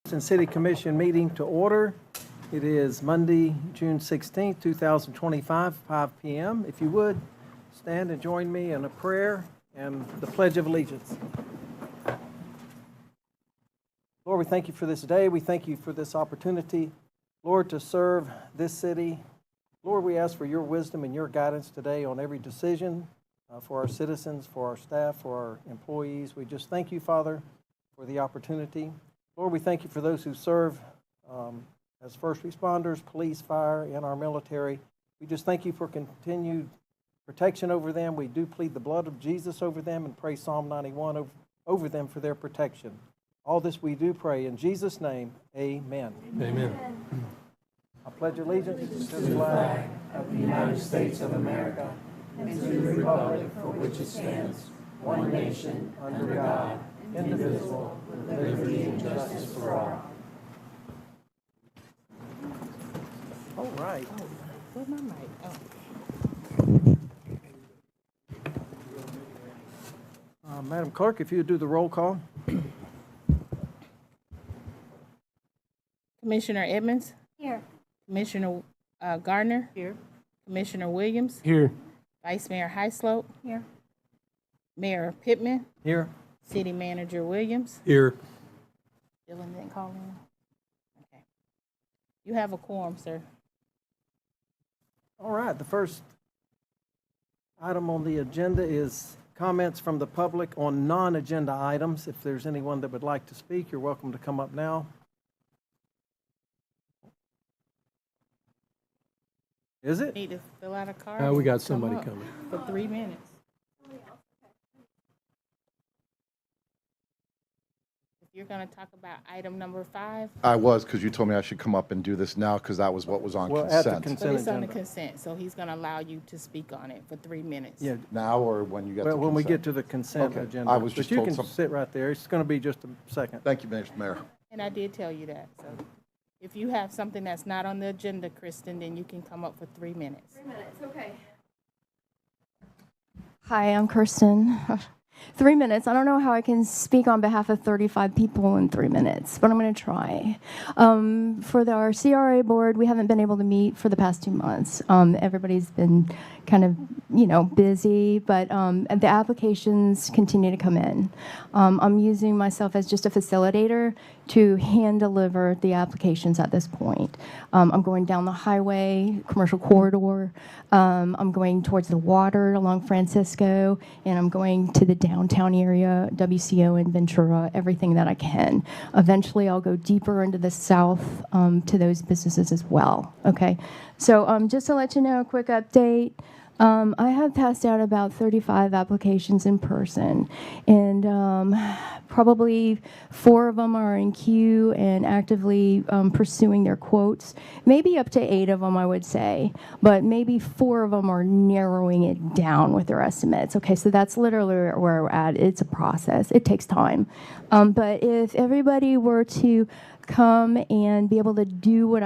City Commission meeting to order. It is Monday, June 16th, 2025, 5 p.m. If you would, stand and join me in a prayer and the Pledge of Allegiance. Lord, we thank you for this day. We thank you for this opportunity, Lord, to serve this city. Lord, we ask for your wisdom and your guidance today on every decision for our citizens, for our staff, for our employees. We just thank you, Father, for the opportunity. Lord, we thank you for those who serve as first responders, police, fire, and our military. We just thank you for continued protection over them. We do plead the blood of Jesus over them and pray Psalm 91 over them for their protection. All this we do pray in Jesus' name, amen. Amen. I pledge allegiance to the flag of the United States of America and to the republic for which it stands, one nation, under God, indivisible, with liberty and justice for all. All right. Where's my mic? Madam Clerk, if you would do the roll call. Commissioner Edmonds? Here. Commissioner Gardner? Here. Commissioner Williams? Here. Vice Mayor Heislope? Here. Mayor Pittman? Here. City Manager Williams? Here. Dylan didn't call in? Okay. You have a quorum, sir. All right. The first item on the agenda is comments from the public on non-agenda items. If there's anyone that would like to speak, you're welcome to come up now. Is it? Need to fill out a card. We got and come somebody up coming. For 3 minutes. If you're going to talk about item number 5. I was, because you told me I should come up and do this now, because that was what was on Well, at the consent. But consent it's on the agenda. consent, so he's going to allow you to speak on it for 3 minutes. Yeah. Now or when you get to Well, when we get consent? to the consent Okay. agenda. I was just But you told can some- sit right there. It's going to be just a second. Thank you, Mr. Mayor. And I did tell you that, so if you have something that's not on the agenda, Kristen, then you can come up for 3 minutes. 3 minutes, okay. Hi, I'm Kirsten. 3 minutes. I don't know how I can speak on behalf of 35 people in 3 minutes, but I'm going to try. For our CRA board, we haven't been able to meet for the past 2 months. Everybody's been kind of, busy, but the applications continue to come in. I'm using myself as just a facilitator to hand deliver the applications at this point. I'm going down the highway, commercial corridor. I'm going towards the water along Francisco, and I'm going to the downtown area, WCO and Ventura, everything that I can. Eventually, I'll go deeper into the south to those businesses as well. Okay, so just to let you know, a quick update. I have passed out about 35 applications in person, and probably 4 of them are in queue and actively pursuing their quotes. Maybe up to 8 of them, I would say, but maybe 4 of them are narrowing it down with their estimates. Okay, so that's literally where we're at. It's a process. It takes time. But if everybody were to come and be able to do what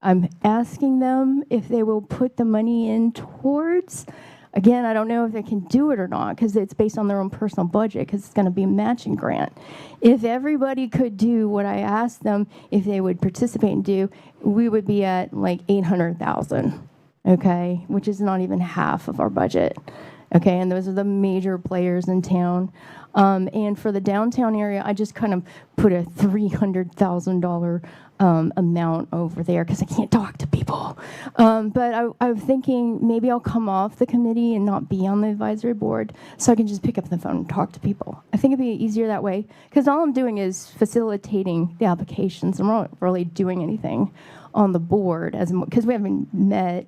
I'm asking them if they will put the money in towards. Again, I don't know if they can do it or not because it's based on their own personal budget because it's going to be a matching grant. If everybody could do what I asked them if they would participate and do, we would be at like $800,000, okay, which is not even half of our budget. Okay, and those are the major players in town. And for the downtown area, I just kind of put a $300,000 amount over there because I can't talk to people. But I'm thinking maybe I'll come off the committee and not be on the advisory board so I can just pick up the phone and talk to people. I think it'd be easier that way because all I'm doing is facilitating the applications. I'm not really doing anything on the board because we haven't met.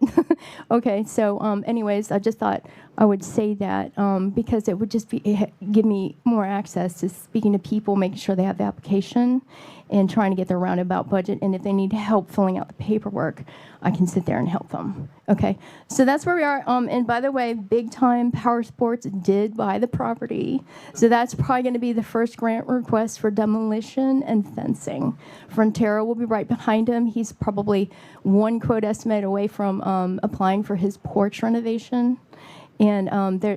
Okay, so anyways, I just thought I would say that because it would just give me more access to speaking to people, making sure they have the application and trying to get their roundabout budget. And if they need help filling out the paperwork, I can sit there and help them. Okay, so that's where we are. And by the way, Big Time Power Sports did buy the property. So that's probably going to be the first grant request for demolition and fencing. Frontera will be right behind him. He's probably one quote estimate away from applying for his porch renovation. And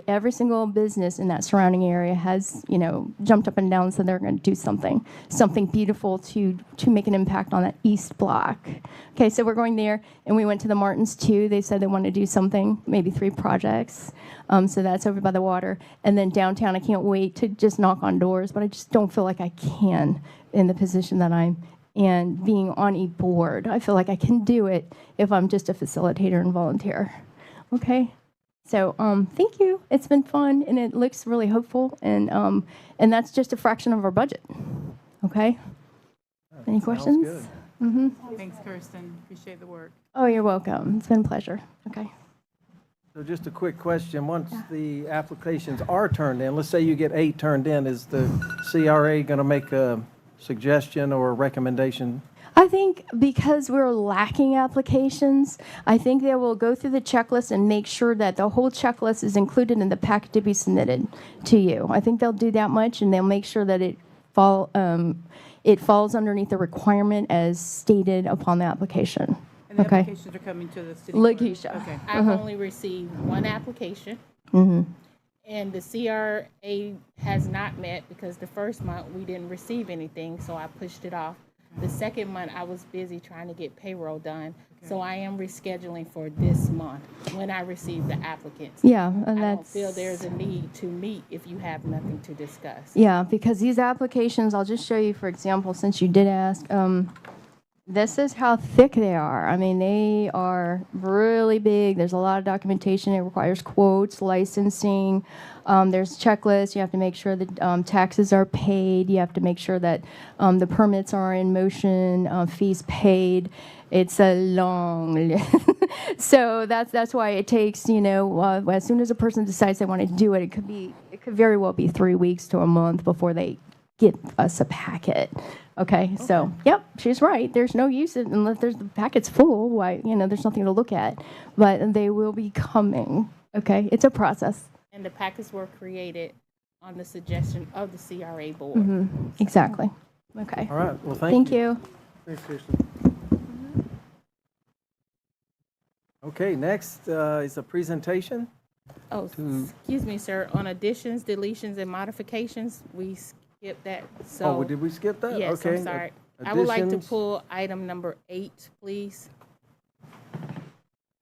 every single business in that surrounding area has, jumped up and down and said they're going to do something beautiful to make an impact on that east block. Okay, so we're going there, and we went to the Martins too. They said they want to do something, maybe 3 projects. So that's over by the water. And then downtown, I can't wait to just knock on doors, but I just don't feel like I can in the position that I'm in, being on a board. I feel like I can do it if I'm just a facilitator and volunteer. Okay? So thank you. It's been fun, and it looks really hopeful, and that's just a fraction of our budget. Okay? Any questions? Sounds good. Thanks, Kirsten. Appreciate the work. Oh, you're welcome. It's been a pleasure. Okay. So just a quick question. Once the applications are turned in, let's say you get 8 turned in, is the CRA going to make a suggestion or a recommendation? I think because we're lacking applications, I think they will go through the checklist and make sure that the whole checklist is included in the packet to be submitted to you. I think they'll do that much, and they'll make sure that it falls underneath the requirement as stated upon the application. And the Okay. applications are coming to the city clerk? Lakeisha. Okay. I've only received 1 application, Mm-hmm. and the CRA has not met because the first month we didn't receive anything, so I pushed it off. The second month, I was busy trying to get payroll done, so I am rescheduling for this month when I receive the applicants. Yeah, and I don't that's. feel there's a need to meet if you have nothing to discuss. Yeah, because these applications, I'll just show you, for example, since you did ask, this is how thick they are. I mean, they are really big. There's a lot of documentation. It requires quotes, licensing. There's checklists. You have to make sure that taxes are paid. You have to make sure that the permits are in motion, fees paid. It's a long list. So that's why it takes, as soon as a person decides they want to do it, it could very well be 3 weeks to a month before they get us a packet. Okay, so, yep, she's right. There's no use unless the packet's full. Why, there's nothing to look at. But they will be coming. Okay, it's a process. And the packets were created on the suggestion of the CRA board. Mm-hmm. Exactly. Okay. All right, well, Thank you. Thanks, Kirsten. Okay, next is a presentation. Oh, excuse me, sir. On additions, deletions, and modifications, we skipped that. So, Oh, did we skip that? yes, Okay. I'm sorry. I would like to Additions. pull item number 8, please.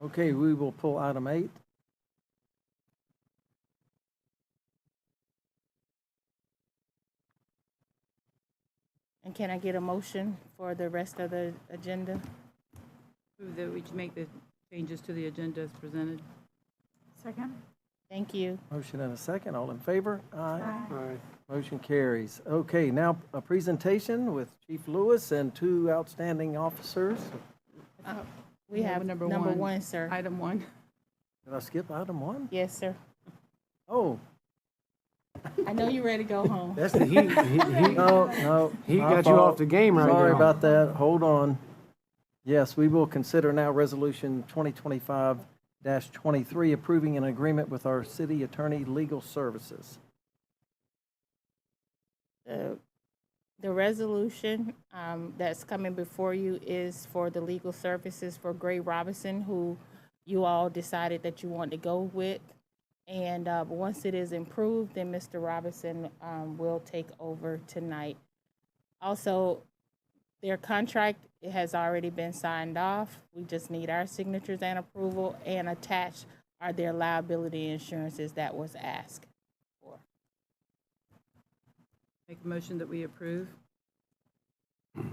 Okay, we will pull item 8. And can I get a motion for the rest of the agenda? Move that we make the changes to the agenda as presented. Second. Thank you. Motion and a second. All in favor? Aye. Aye. Motion carries. Okay, now a presentation with Chief Lewis and 2 outstanding officers. We have number 1, sir. Item 1. Did I skip item 1? Yes, sir. Oh, I know you're ready to go home. That's the he no. he my got you fault. off the game right Sorry now. about that. Hold on. Yes, we will consider now Resolution 2025-23, approving an agreement with our city attorney legal services. The resolution that's coming before you is for the legal services for Gray Robinson, who you all decided that you want to go with. And once it is improved, then Mr. Robinson will take over tonight. Also, their contract has already been signed off. We just need our signatures and approval, and attached are their liability insurances that was asked for. Make a motion that we approve. Okay,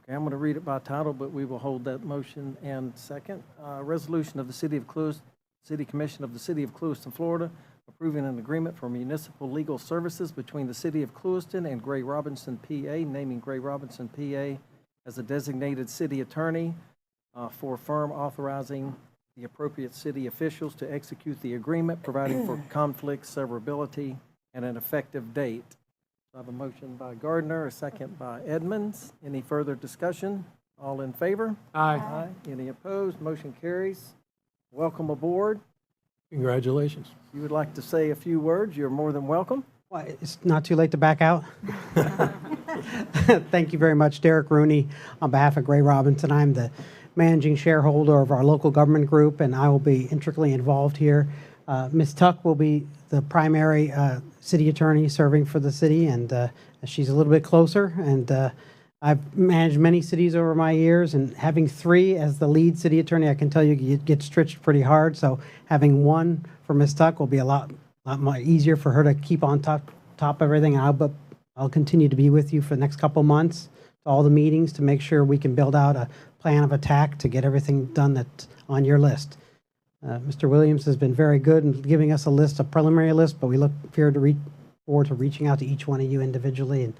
I'm going to read it by title, but we will hold that motion and second. Resolution of the City of Clewiston, City Commission of the City of Clewiston, Florida, approving an agreement for municipal legal services between the City of Clewiston and Gray Robinson, PA, naming Gray Robinson, PA as a designated city attorney for a firm, authorizing the appropriate city officials to execute the agreement, providing for conflict severability and an effective date. I have a motion by Gardner, a second by Edmonds. Any further discussion? All in favor? Aye. Any opposed? Motion carries. Welcome aboard. Congratulations. If you would like to say a few words, you're more than welcome. Well, it's not too late to back out. Thank you very much, Derek Rooney. On behalf of Gray Robinson, I'm the managing shareholder of our local government group, and I will be intricately involved here. Ms. Tuck will be the primary city attorney serving for the city, and she's a little bit closer. And I've managed many cities over my years, and having 3 as the lead city attorney, I can tell you it gets stretched pretty hard. So having 1 for Ms. Tuck will be a lot more easier for her to keep on top of everything. I'll continue to be with you for the next couple months to all the meetings to make sure we can build out a plan of attack to get everything done that's on your list. Mr. Williams has been very good in giving us a preliminary list, but we look forward to reaching out to each one of you individually and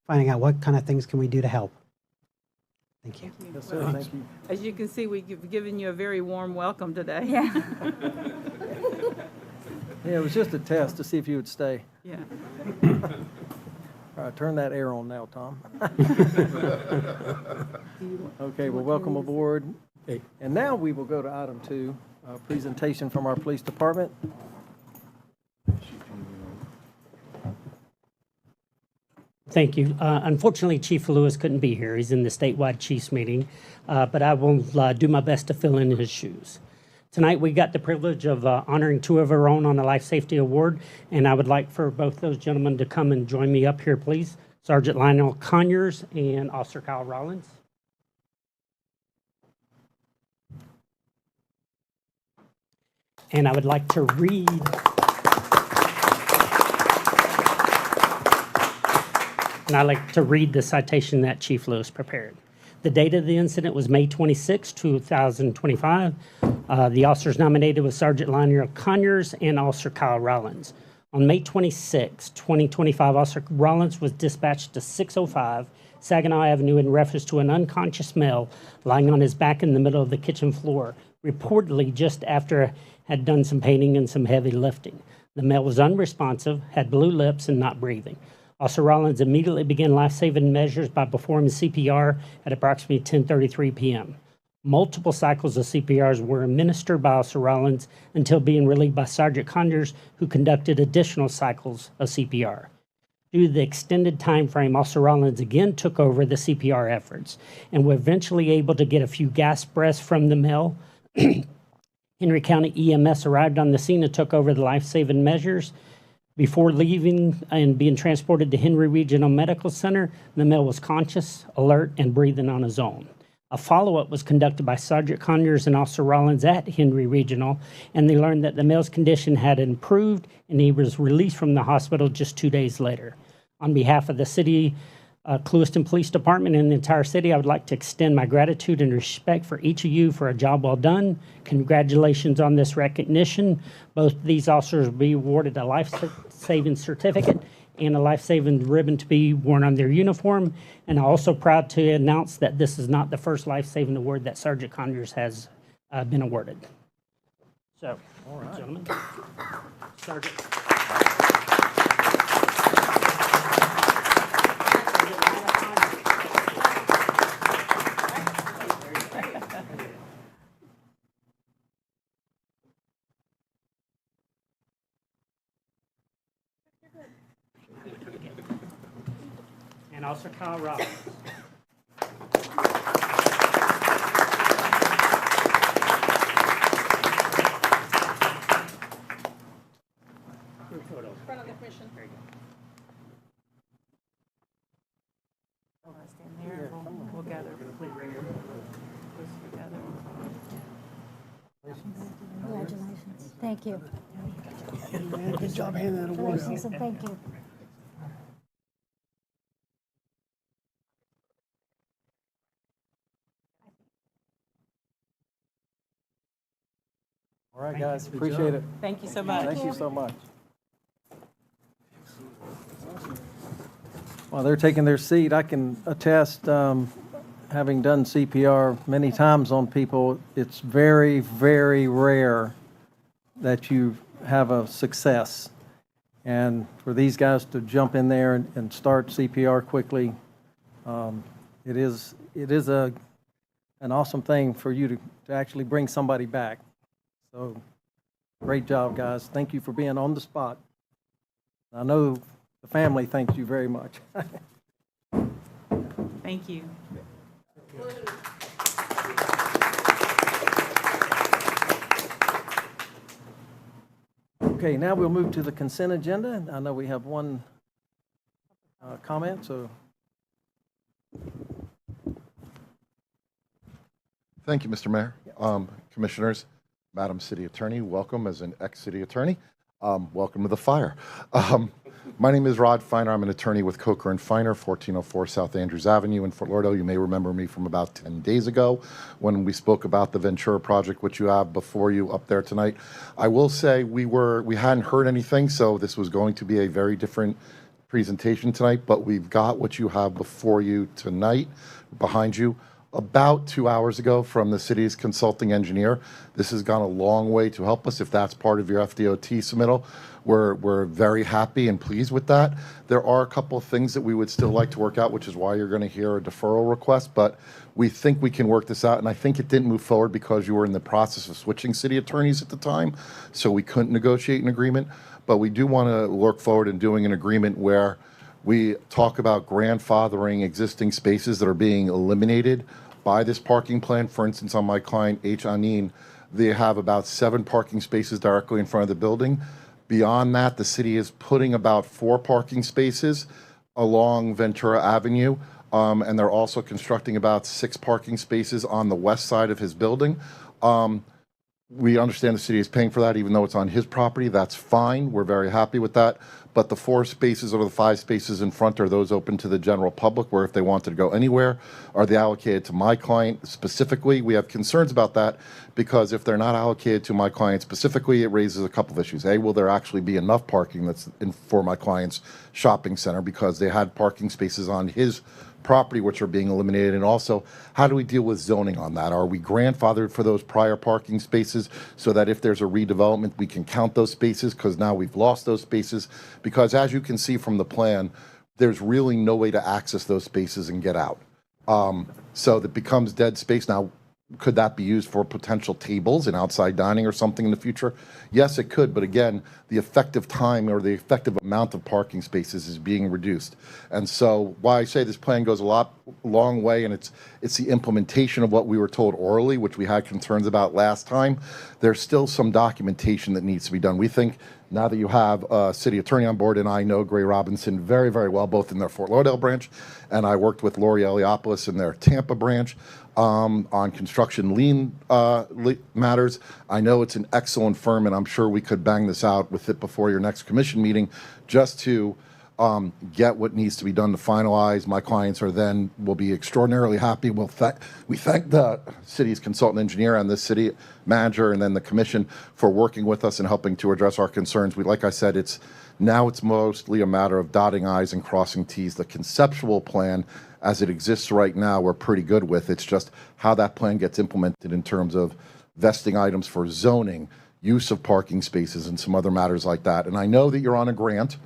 finding out what kind of things can we do to help. Thank you. Yes, sir, thank you. As you can see, we've given you a very warm welcome today. Yeah. Yeah, it was just a test to see if you would stay. Yeah. All right, turn that air on now, Tom. Okay, well, welcome aboard. Hey. And now we will go to item 2, presentation from our police department. Thank you. Unfortunately, Chief Lewis couldn't be here. He's in the statewide chiefs meeting, but I will do my best to fill in his shoes. Tonight, we got the privilege of honoring 2 of our own on the Life Safety Award, and I would like for both those gentlemen to come and join me up here, please. Sergeant Lionel Conyers and Officer Kyle Rollins. And I would like to read the citation that Chief Lewis prepared. The date of the incident was May 26, 2025. The officers nominated was Sergeant Lionel Conyers and Officer Kyle Rollins. On May 26, 2025, Officer Rollins was dispatched to 605 Saginaw Avenue in reference to an unconscious male lying on his back in the middle of the kitchen floor, reportedly just after had done some painting and some heavy lifting. The male was unresponsive, had blue lips, and not breathing. Officer Rollins immediately began life-saving measures by performing CPR at approximately 10:33 p.m. Multiple cycles of CPRs were administered by Officer Rollins until being relieved by Sergeant Conyers, who conducted additional cycles of CPR. Due to the extended time frame, Officer Rollins again took over the CPR efforts and were eventually able to get a few gasp breaths from the male. Henry County EMS arrived on the scene and took over the life-saving measures. Before leaving and being transported to Henry Regional Medical Center, the male was conscious, alert, and breathing on his own. A follow-up was conducted by Sergeant Conyers and Officer Rollins at Henry Regional, and they learned that the male's condition had improved and he was released from the hospital just 2 days later. On behalf of the city, Clewiston Police Department and the entire city, I would like to extend my gratitude and respect for each of you for a job well done. Congratulations on this recognition. Both of these officers will be awarded a life-saving certificate and a life-saving ribbon to be worn on their uniform. And I'm also proud to announce that this is not the first life-saving award that Sergeant Conyers has been awarded. So, gentlemen, Sergeant. And Officer Kyle Rollins. Group photo. Front of the commission. Very good. Stand there, we'll gather. This together. Congratulations. Thank you. Good job handing that award. Congratulations, and thank you. All right, guys, appreciate it. Thank you so much. Thank you so much. While they're taking their seat, I can attest, having done CPR many times on people, it's very, very rare that you have a success. And for these guys to jump in there and start CPR quickly, it is an awesome thing for you to actually bring somebody back. So, great job, guys. Thank you for being on the spot. I know the family thanks you very much. Thank you. Okay, now we'll move to the consent agenda. I know we have one comment, so Thank you, Mr. Mayor. Commissioners, Madam City Attorney, welcome as an ex-city attorney. Welcome to the fire. My name is Rod Feiner. I'm an attorney with Coker and Feiner, 1404 South Andrews Avenue in Fort Lauderdale. You may remember me from about 10 days ago when we spoke about the Ventura project, which you have before you up there tonight. I will say we hadn't heard anything, so this was going to be a very different presentation tonight, but we've got what you have before you tonight, behind you, about 2 hours ago from the city's consulting engineer. This has gone a long way to help us. If that's part of your FDOT submittal, we're very happy and pleased with that. There are a couple of things that we would still like to work out, which is why you're going to hear a deferral request, but we think we can work this out, and I think it didn't move forward because you were in the process of switching city attorneys at the time, so we couldn't negotiate an agreement. But we do want to work forward in doing an agreement where we talk about grandfathering existing spaces that are being eliminated by this parking plan. For instance, on my client, H. Anin, they have about 7 parking spaces directly in front of the building. Beyond that, the city is putting about 4 parking spaces along Ventura Avenue, and they're also constructing about 6 parking spaces on the west side of his building. We understand the city is paying for that, even though it's on his property. That's fine. We're very happy with that. But the 4 spaces or the 5 spaces in front, are those open to the general public, where if they wanted to go anywhere? Are they allocated to my client specifically? We have concerns about that, because if they're not allocated to my client specifically, it raises a couple of issues. A, will there actually be enough parking that's for my client's shopping center, because they had parking spaces on his property which are being eliminated? And also, how do we deal with zoning on that? Are we grandfathered for those prior parking spaces so that if there's a redevelopment, we can count those spaces, because now we've lost those spaces? Because as you can see from the plan, there's really no way to access those spaces and get out. So that becomes dead space. Now, could that be used for potential tables and outside dining or something in the future? Yes, it could. But again, the effective time or the effective amount of parking spaces is being reduced. And so why I say this plan goes a long way, and it's the implementation of what we were told orally, which we had concerns about last time. There's still some documentation that needs to be done. We think now that you have a city attorney on board, and I know Gray Robinson very, very well, both in their Fort Lauderdale branch, and I worked with Lori Eliopoulos in their Tampa branch, on construction lien matters. I know it's an excellent firm, and I'm sure we could bang this out with it before your next commission meeting, just to get what needs to be done to finalize. My clients will be extraordinarily happy. We thank the city's consultant engineer and the city manager and then the commission for working with us and helping to address our concerns. Like I said, it's mostly a matter of dotting I's and crossing T's. The conceptual plan as it exists right now, we're pretty good with. It's just how that plan gets implemented in terms of vesting items for zoning, use of parking spaces, and some other matters like that. And I know that you're on a grant,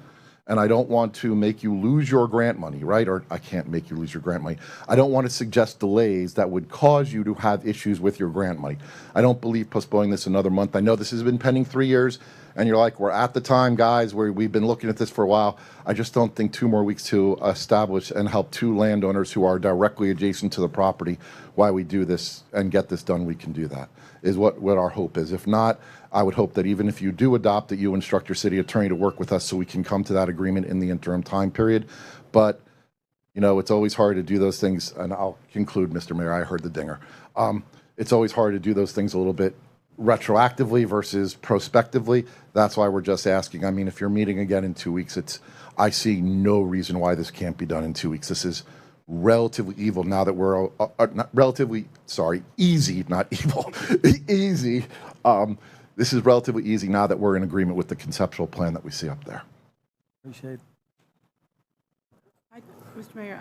and I don't want to make you lose your grant money, right? Or I can't make you lose your grant money. I don't want to suggest delays that would cause you to have issues with your grant money. I don't believe postponing this another month. I know this has been pending 3 years, and you're like, we're at the time, guys, where we've been looking at this for a while. I just don't think 2 more weeks to establish and help 2 landowners who are directly adjacent to the property while we do this and get this done, we can do that, is what our hope is. If not, I would hope that even if you do adopt it, you instruct your city attorney to work with us so we can come to that agreement in the interim time period. But, you know, it's always hard to do those things, and I'll conclude, Mr. Mayor, I heard the dinger. It's always hard to do those things a little bit retroactively versus prospectively. That's why we're just asking. I mean, if you're meeting again in 2 weeks, I see no reason why this can't be done in 2 weeks. This is relatively evil now that we're easy, not evil, easy. This is relatively easy now that we're in agreement with the conceptual plan that we see up there. appreciate it. Mr. Mayor,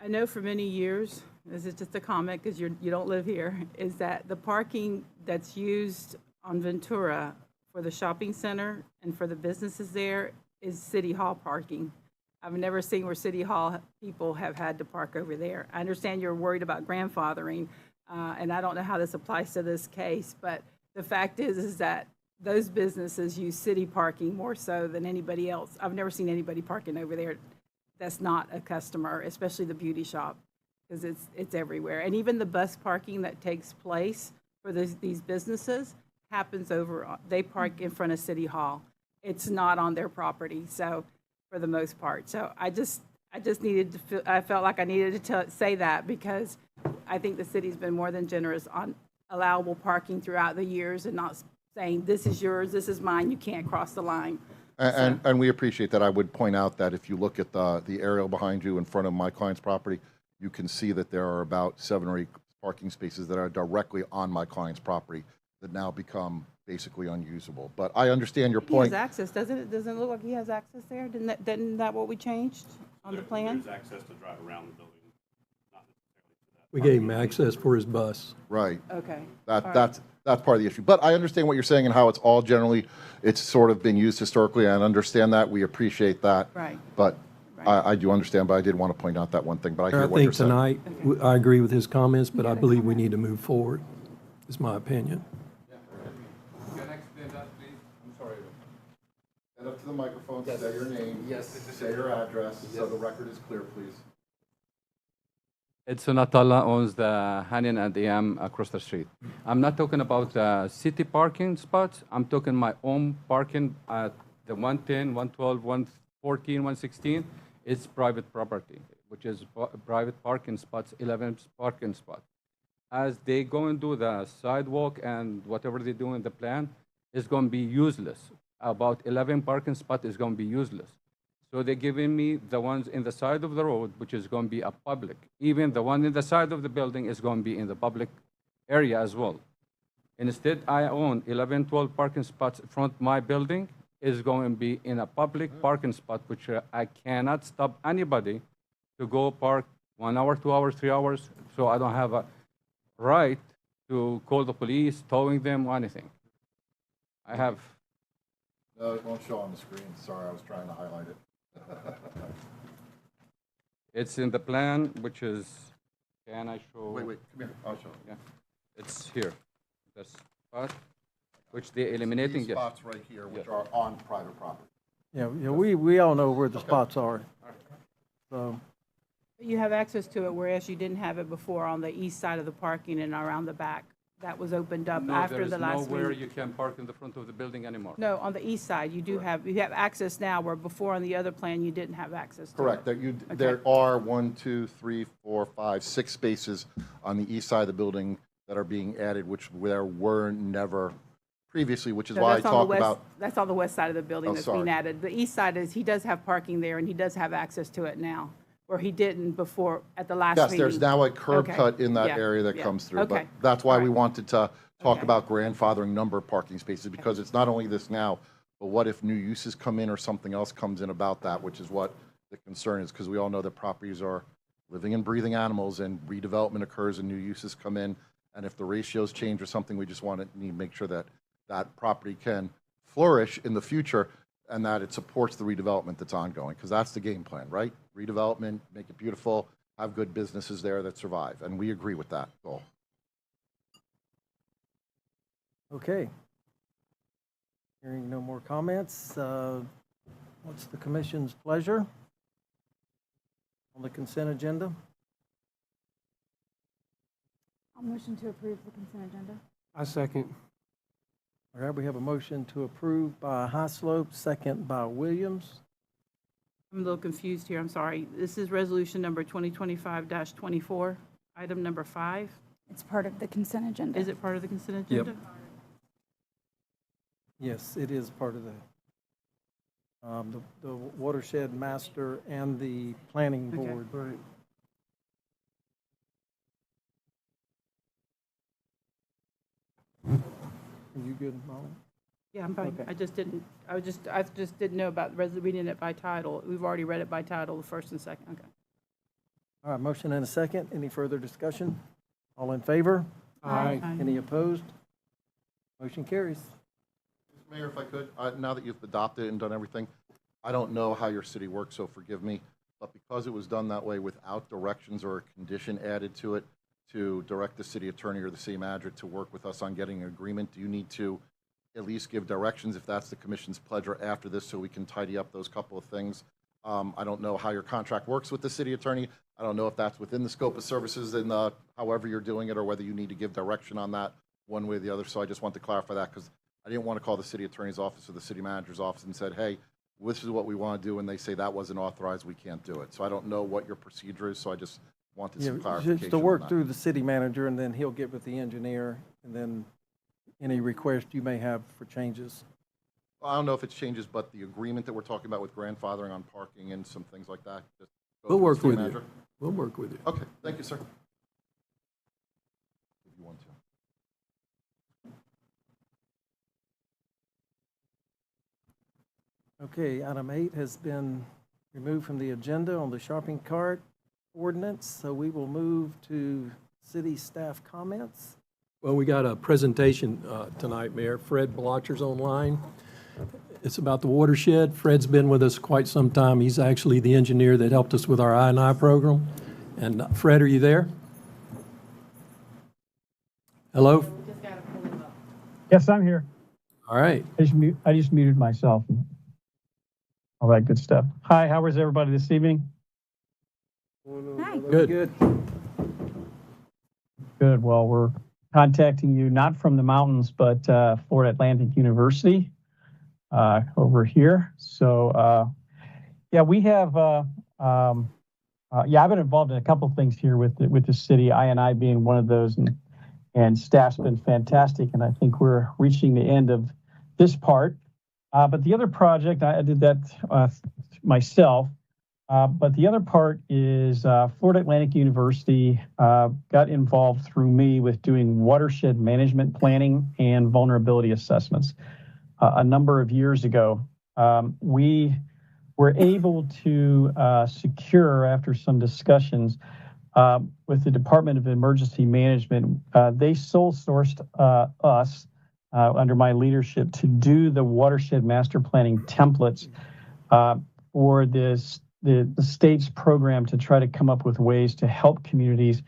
I know for many years, this is just a comment because you don't live here, is that the parking that's used on Ventura for the shopping center and for the businesses there is City Hall parking. I've never seen where City Hall people have had to park over there. I understand you're worried about grandfathering, and I don't know how this applies to this case, but the fact is that those businesses use city parking more so than anybody else. I've never seen anybody parking over there that's not a customer, especially the beauty shop, because it's everywhere. And even the bus parking that takes place for these businesses happens they park in front of City Hall. It's not on their property, so, for the most part. So I just needed to I felt like I needed to say that because I think the city's been more than generous on allowable parking throughout the years and not saying, this is yours, this is mine, you can't cross the line. And we appreciate that. I would point out that if you look at the aerial behind you in front of my client's property, you can see that there are about 7 or 8 parking spaces that are directly on my client's property that now become basically unusable. But I understand your He point. has access, doesn't it? Doesn't it look like he has access there? Isn't that what we changed on the plan? There's access to drive around the building, not necessarily to that. We gave him access for his bus. Right. Okay. That's part of the issue. But I understand what you're saying and how it's all generally, it's sort of been used historically. I understand that. We appreciate that. Right. But Right. I do understand, but I did want to point out that one thing. But I I hear what you're think saying. tonight, I agree with his comments, but I believe we need to move forward, is my opinion. Can I explain that, please? I'm sorry. Stand up to the microphone, say your name. Yes. Say your address, so the record is clear, please. Edson Atalla owns the Hanin and AM across the street. I'm not talking about the city parking spots. I'm talking my own parking at the 110, 112, 114, 116. It's private property, which is private parking spots, 11 parking spots. As they go and do the sidewalk and whatever they do in the plan, is going to be useless. About 11 parking spots is going to be useless. So they're giving me the ones in the side of the road, which is going to be a public. Even the one in the side of the building is going to be in the public area as well. Instead, I own 11, 12 parking spots in front of my building, is going to be in a public parking spot, which I cannot stop anybody to go park 1 hour, 2 hours, 3 hours. So I don't have a right to call the police, towing them, or anything. I have. No, it won't show on the screen. Sorry, I was trying to highlight it. It's in the plan, which is, can I show? Wait, come here. I'll show you. Yeah, it's here. The spot, which they're eliminating. These Yes. spots right here, which are on private property. Yeah, we all know where the spots are. So, You have access to it, whereas you didn't have it before on the east side of the parking and around the back. That was opened up No, after there the is last nowhere meeting. you can park in the front of the building anymore. No, on the east side, you have access now, where before on the other plan, you didn't have access to it. Correct. There are 1, 2, 3, 4, 5, 6 spaces on the east side of the building that are being added, which there were never previously, which is No, why I that's on the talk west- about. That's on the west side of the building Oh, that's being sorry. added. The east side is, he does have parking there, and he does have access to it now, where he didn't before at the last Yes, meeting. there's now a curb Okay. cut in that Yeah, area that yeah. comes through. But Okay. that's why All we right. wanted to talk Okay. about grandfathering number of parking spaces, because it's not only this now, but what if new uses come in or something else comes in about that, which is what the concern is, because we all know that properties are living and breathing animals, and redevelopment occurs and new uses come in. And if the ratios change or something, we just want to need to make sure that that property can flourish in the future and that it supports the redevelopment that's ongoing, because that's the game plan, right? Redevelopment, make it beautiful, have good businesses there that survive, and we agree with that goal. okay. Hearing no more comments, what's the commission's pleasure on the consent agenda? I'll motion to approve the consent agenda. I second. All right, we have a motion to approve by Highslope, second by Williams. I'm a little confused here, I'm sorry. This is resolution number 2025-24, item number 5. It's part of the consent agenda. Is it part of the consent Yep. agenda? Yes, it is part of the watershed master and the planning Okay. board. Right. Are you good, Molly? Yeah, I'm fine. Okay. I just didn't know about reading it by title. We've already read it by title, the first and second, okay. All right, motion and a second. Any further discussion? All in favor? Aye. Any opposed? Motion carries. Mayor, if I could, now that you've adopted and done everything, I don't know how your city works, so forgive me, but because it was done that way without directions or a condition added to it to direct the city attorney or the city manager to work with us on getting an agreement, do you need to at least give directions if that's the commission's pleasure after this so we can tidy up those couple of things? I don't know how your contract works with the city attorney. I don't know if that's within the scope of services and however you're doing it, or whether you need to give direction on that. one way or the other. So I just want to clarify that because I didn't want to call the city attorney's office or the city manager's office and said, hey, this is what we want to do, and they say that wasn't authorized, we can't do it. So I don't know what your procedure is, so I just wanted some clarification Just to on work that. through the city manager, and then he'll get with the engineer, and then any request you may have for changes. I don't know if it's changes, but the agreement that we're talking about with grandfathering on parking and some things like that. Just go We'll through the work city with manager. you. We'll work with you. Okay, thank you, sir. If you want to. Okay, item 8 has been removed from the agenda on the shopping cart ordinance, so we will move to city staff comments. Well, we got a presentation tonight, Mayor. Fred Blotcher's online. It's about the watershed. Fred's been with us quite some time. He's actually the engineer that helped us with our I&I program. And Fred, are you there? Hello? Yes, I'm here. All right. I just muted myself. All that good stuff. Hi, how is everybody this evening? Hi. Good. Good. Good. Well, we're contacting you not from the mountains, but Florida Atlantic University over here. So, yeah, we have. I've been involved in a couple of things here with the city. I being one of those, and staff's been fantastic. And I think we're reaching the end of this part. But the other project, I did that myself. But the other part is Florida Atlantic University got involved through me with doing watershed management planning and vulnerability assessments a number of years ago. We were able to secure, after some discussions with the Department of Emergency Management, they sole sourced us under my leadership to do the watershed master planning templates for this the state's program to try to come up with ways to help communities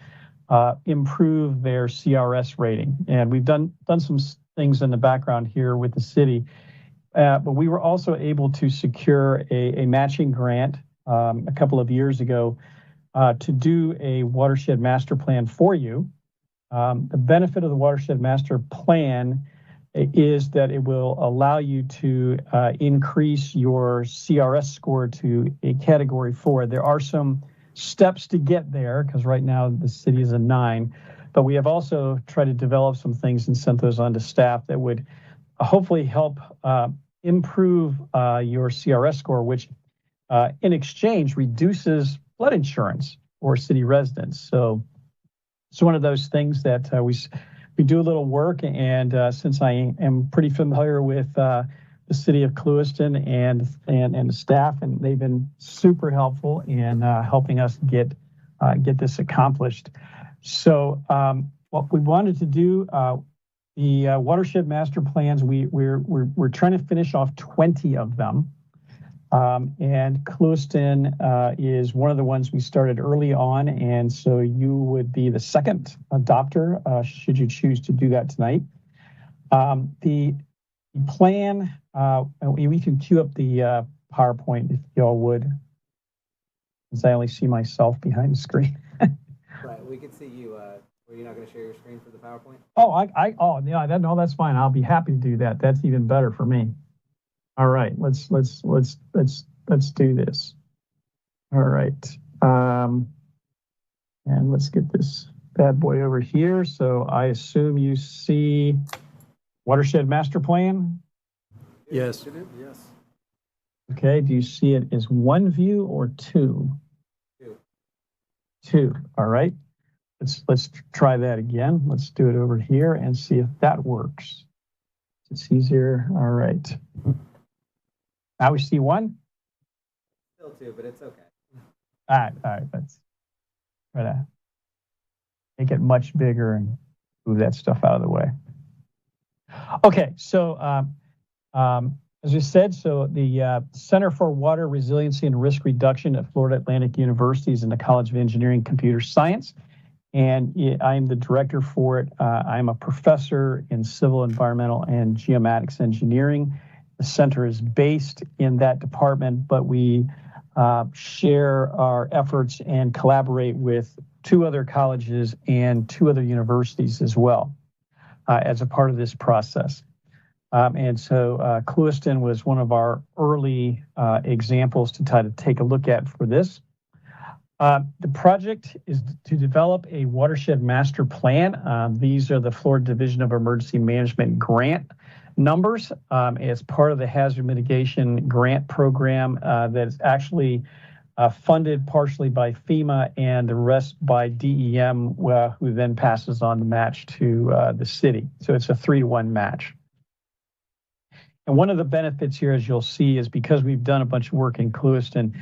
improve their CRS rating. And we've done some things in the background here with the city, but we were also able to secure a matching grant a couple of years ago to do a watershed master plan for you. The benefit of the watershed master plan is that it will allow you to increase your CRS score to a category 4. There are some steps to get there because right now the city is a 9, but we have also tried to develop some things and sent those on to staff that would hopefully help improve your CRS score, which in exchange reduces flood insurance for city residents. So it's one of those things that we do a little work, and since I am pretty familiar with the city of Clewiston and the staff, and they've been super helpful in helping us get this accomplished. So what we wanted to do, the watershed master plans, we're trying to finish off 20 of them. And Clewiston is one of the ones we started early on, and so you would be the second adopter should you choose to do that tonight. The plan, we can cue up the PowerPoint if y'all would, since I only see myself behind the screen. Right, we could see you. Were you not going to share your screen for the PowerPoint? No, that's fine. I'll be happy to do that. That's even better for me. All right, let's do this. All right, and let's get this bad boy over here. So I assume you see watershed master plan. Yes. Yes. Okay. Do you see it as one view or two? Two. All right. Let's try that again. Let's do it over here and see if that works. It's easier. All right. Now we see one. Still two, but it's okay. All right. Let's try to make it much bigger and move that stuff out of the way. Okay, so as we said, so the Center for Water Resiliency and Risk Reduction at Florida Atlantic University is in the College of Engineering and Computer Science, and I'm the director for it. I'm a professor in civil, environmental, and geomatics engineering. The center is based in that department, but we share our efforts and collaborate with 2 other colleges and 2 other universities as well. as a part of this process. And so Clewiston was one of our early examples to try to take a look at for this. The project is to develop a watershed master plan. These are the Florida Division of Emergency Management grant numbers as part of the hazard mitigation grant program that is actually funded partially by FEMA and the rest by DEM, who then passes on the match to the city. So it's a 3-to-1 match. And one of the benefits here, as you'll see, is because we've done a bunch of work in Clewiston,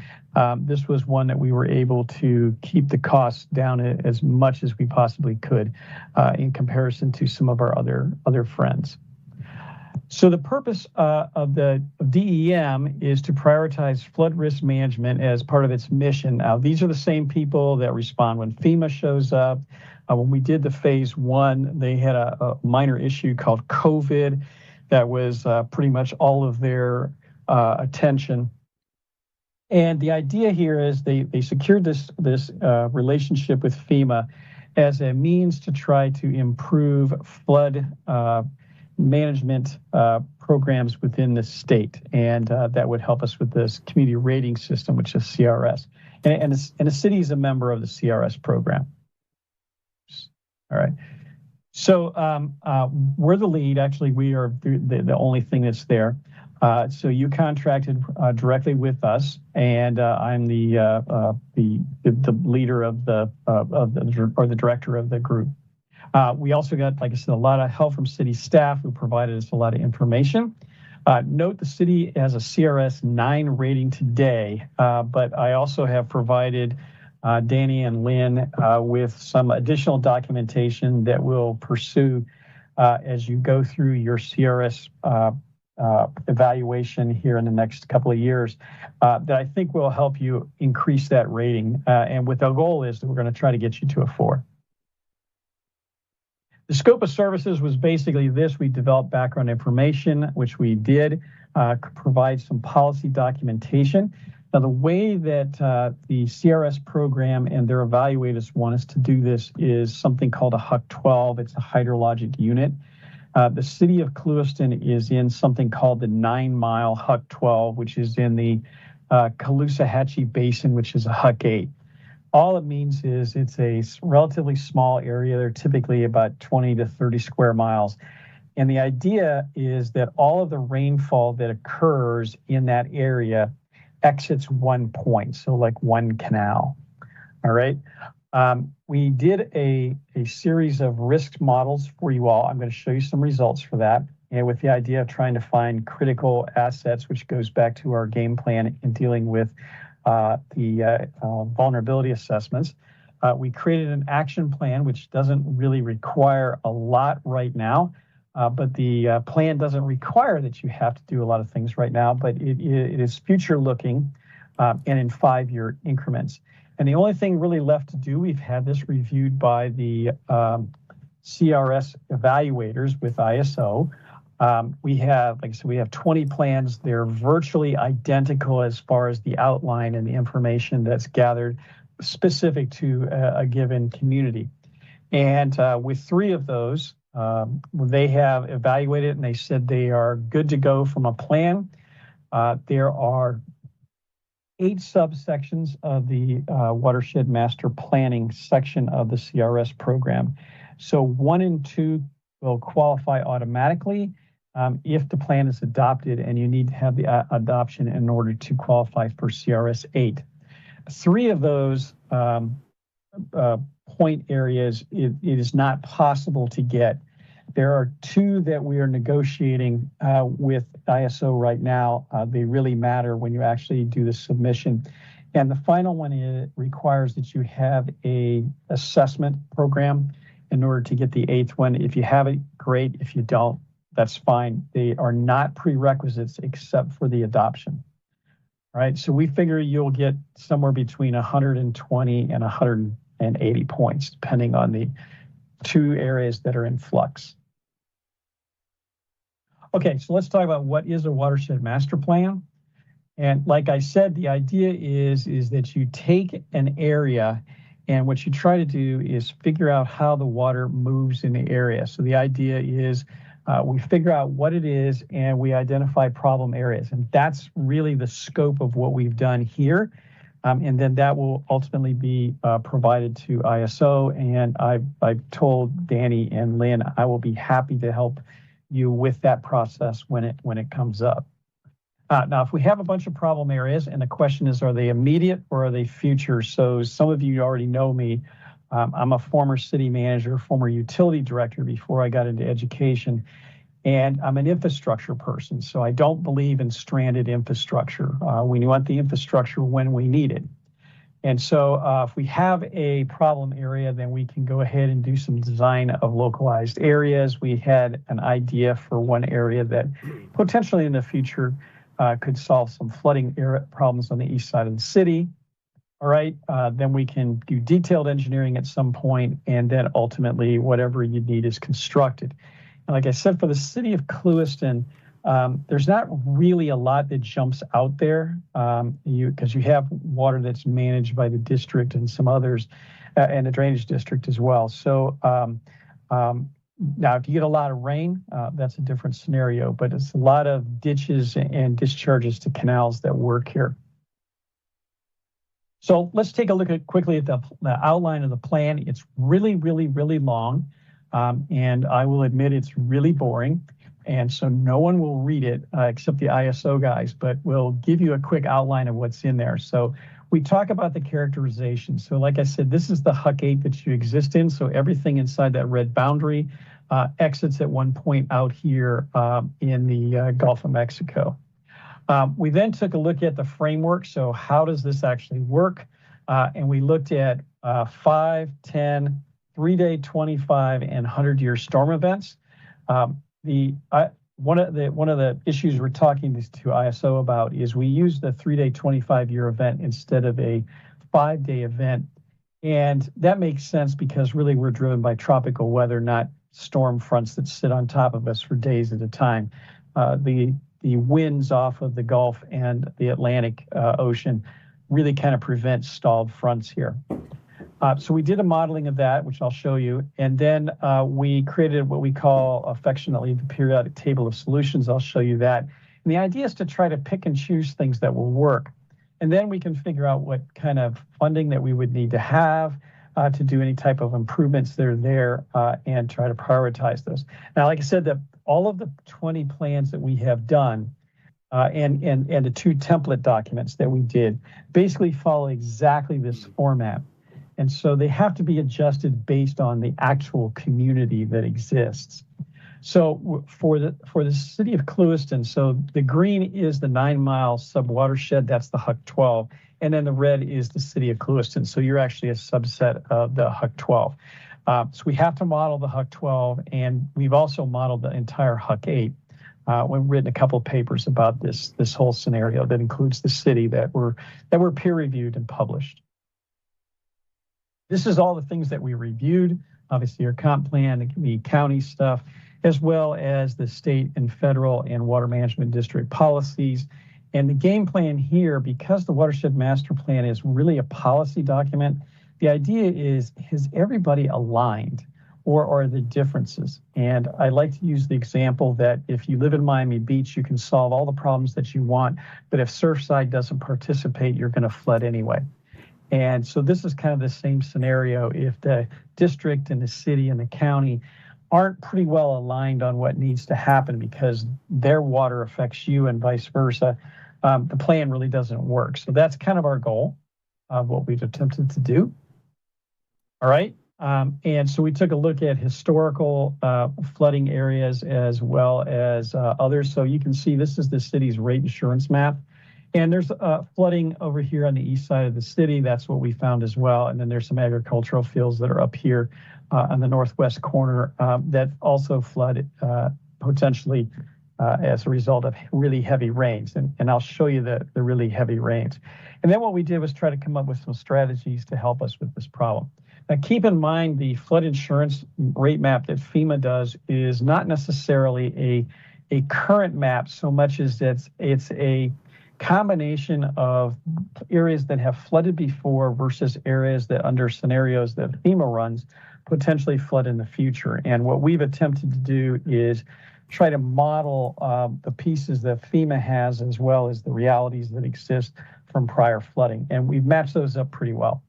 this was one that we were able to keep the costs down as much as we possibly could in comparison to some of our other friends. So the purpose of DEM is to prioritize flood risk management as part of its mission. Now, these are the same people that respond when FEMA shows up. When we did the phase 1, they had a minor issue called COVID that was pretty much all of their attention. And the idea here is they secured this relationship with FEMA as a means to try to improve flood management programs within the state, and that would help us with this community rating system, which is CRS. And the city is a member of the CRS program. All right. So we're the lead. Actually, we are the only thing that's there. So you contracted directly with us, and I'm the leader of the director of the group. We also got, like I said, a lot of help from city staff who provided us a lot of information. Note the city has a CRS 9 rating today, but I also have provided Danny and Lynn with some additional documentation that we'll pursue as you go through your CRS evaluation here in the next couple of years that I think will help you increase that rating. And what our goal is that we're going to try to get you to a 4. The scope of services was basically this. We developed background information, which we did, provide some policy documentation. Now, the way that the CRS program and their evaluators want us to do this is something called a HUC 12. It's a hydrologic unit. The city of Clewiston is in something called the 9-mile HUC 12, which is in the Caloosahatchee Basin, which is a HUC 8. All it means is it's a relatively small area. They're typically about 20 to 30 square miles. And the idea is that all of the rainfall that occurs in that area exits one point, so like one canal. All right. We did a series of risk models for you all. I'm going to show you some results for that, and with the idea of trying to find critical assets, which goes back to our game plan in dealing with the vulnerability assessments. We created an action plan, which doesn't really require a lot right now, but the plan doesn't require that you have to do a lot of things right now, but it is future looking and in 5-year increments. And the only thing really left to do, we've had this reviewed by the CRS evaluators with ISO. We have, like I said, we have 20 plans. They're virtually identical as far as the outline and the information that's gathered specific to a given community. And with 3 of those, they have evaluated and they said they are good to go from a plan. There are 8 subsections of the Watershed Master Planning section of the CRS program. So 1 and 2 will qualify automatically if the plan is adopted, and you need to have the adoption in order to qualify for CRS 8. 3 of those point areas, it is not possible to get. There are 2 that we are negotiating with ISO right now. They really matter when you actually do the submission. And the final one requires that you have a assessment program in order to get the 8th one. If you have it, great. If you don't, that's fine. They are not prerequisites except for the adoption. All right, so we figure you'll get somewhere between 120 and 180 points, depending on the 2 areas that are in flux. Okay, so let's talk about what is a watershed master plan. And like I said, the idea is that you take an area And what you try to do is figure out how the water moves in the area. So the idea is we figure out what it is and we identify problem areas. And that's really the scope of what we've done here. And then that will ultimately be provided to ISO. And I've told Danny and Lynn, I will be happy to help you with that process when it comes up. Now, if we have a bunch of problem areas, and the question is, are they immediate or are they future? So some of you already know me. I'm a former city manager, former utility director before I got into education, and I'm an infrastructure person. So I don't believe in stranded infrastructure. We want the infrastructure when we need it. And so if we have a problem area, then we can go ahead and do some design of localized areas. We had an idea for one area that potentially in the future could solve some flooding problems on the east side of the city. All right, then we can do detailed engineering at some point, and then ultimately whatever you need is constructed. And like I said, for the city of Clewiston, there's not really a lot that jumps out there because you have water that's managed by the district and some others, and the drainage district as well. So now, if you get a lot of rain, that's a different scenario, but it's a lot of ditches and discharges to canals that work here. So let's take a look quickly at the outline of the plan. It's really, really, really long, and I will admit it's really boring, and so no one will read it except the ISO guys, but we'll give you a quick outline of what's in there. So we talk about the characterization. So like I said, this is the HUC 8 that you exist in. So everything inside that red boundary exits at one point out here in the Gulf of Mexico. We then took a look at the framework. So how does this actually work? And we looked at 5, 10, 3-day, 25, and 100-year storm events. One of the issues we're talking to ISO about is we use the 3-day, 25-year event instead of a 5-day event. And that makes sense because really we're driven by tropical weather, not storm fronts that sit on top of us for days at a time. The winds off of the Gulf and the Atlantic Ocean really kind of prevent stalled fronts here. So we did a modeling of that, which I'll show you. And then we created what we call affectionately the periodic table of solutions. I'll show you that. And the idea is to try to pick and choose things that will work. And then we can figure out what kind of funding that we would need to have to do any type of improvements that are there and try to prioritize those. Now, like I said, that all of the 20 plans that we have done and the 2 template documents that we did basically follow exactly this format. And so they have to be adjusted based on the actual community that exists. So for the city of Clewiston, so the green is the 9-mile subwatershed, that's the HUC 12, and then the red is the city of Clewiston. So you're actually a subset of the HUC 12. So we have to model the HUC 12, and we've also modeled the entire HUC 8. We've written a couple of papers about this whole scenario that includes the city that were peer reviewed and published. This is all the things that we reviewed, obviously our comp plan, the county stuff, as well as the state and federal and water management district policies. And the game plan here, because the watershed master plan is really a policy document, the idea is everybody aligned or are there differences? And I like to use the example that if you live in Miami Beach, you can solve all the problems that you want, but if Surfside doesn't participate, you're going to flood anyway. And so this is kind of the same scenario. If the district and the city and the county aren't pretty well aligned on what needs to happen because their water affects you and vice versa, the plan really doesn't work. So that's kind of our goal of what we've attempted to do. All right. And so we took a look at historical flooding areas as well as others. So you can see this is the city's rate insurance map. And there's flooding over here on the east side of the city. That's what we found as well. And then there's some agricultural fields that are up here on the northwest corner that also flooded potentially as a result of really heavy rains. And I'll show you the really heavy rains. And then what we did was try to come up with some strategies to help us with this problem. Now, keep in mind the flood insurance rate map that FEMA does is not necessarily a current map so much as it's combination of areas that have flooded before versus areas that, under scenarios that FEMA runs, potentially flood in the future. And what we've attempted to do is try to model the pieces that FEMA has as well as the realities that exist from prior flooding. And we've matched those up pretty well.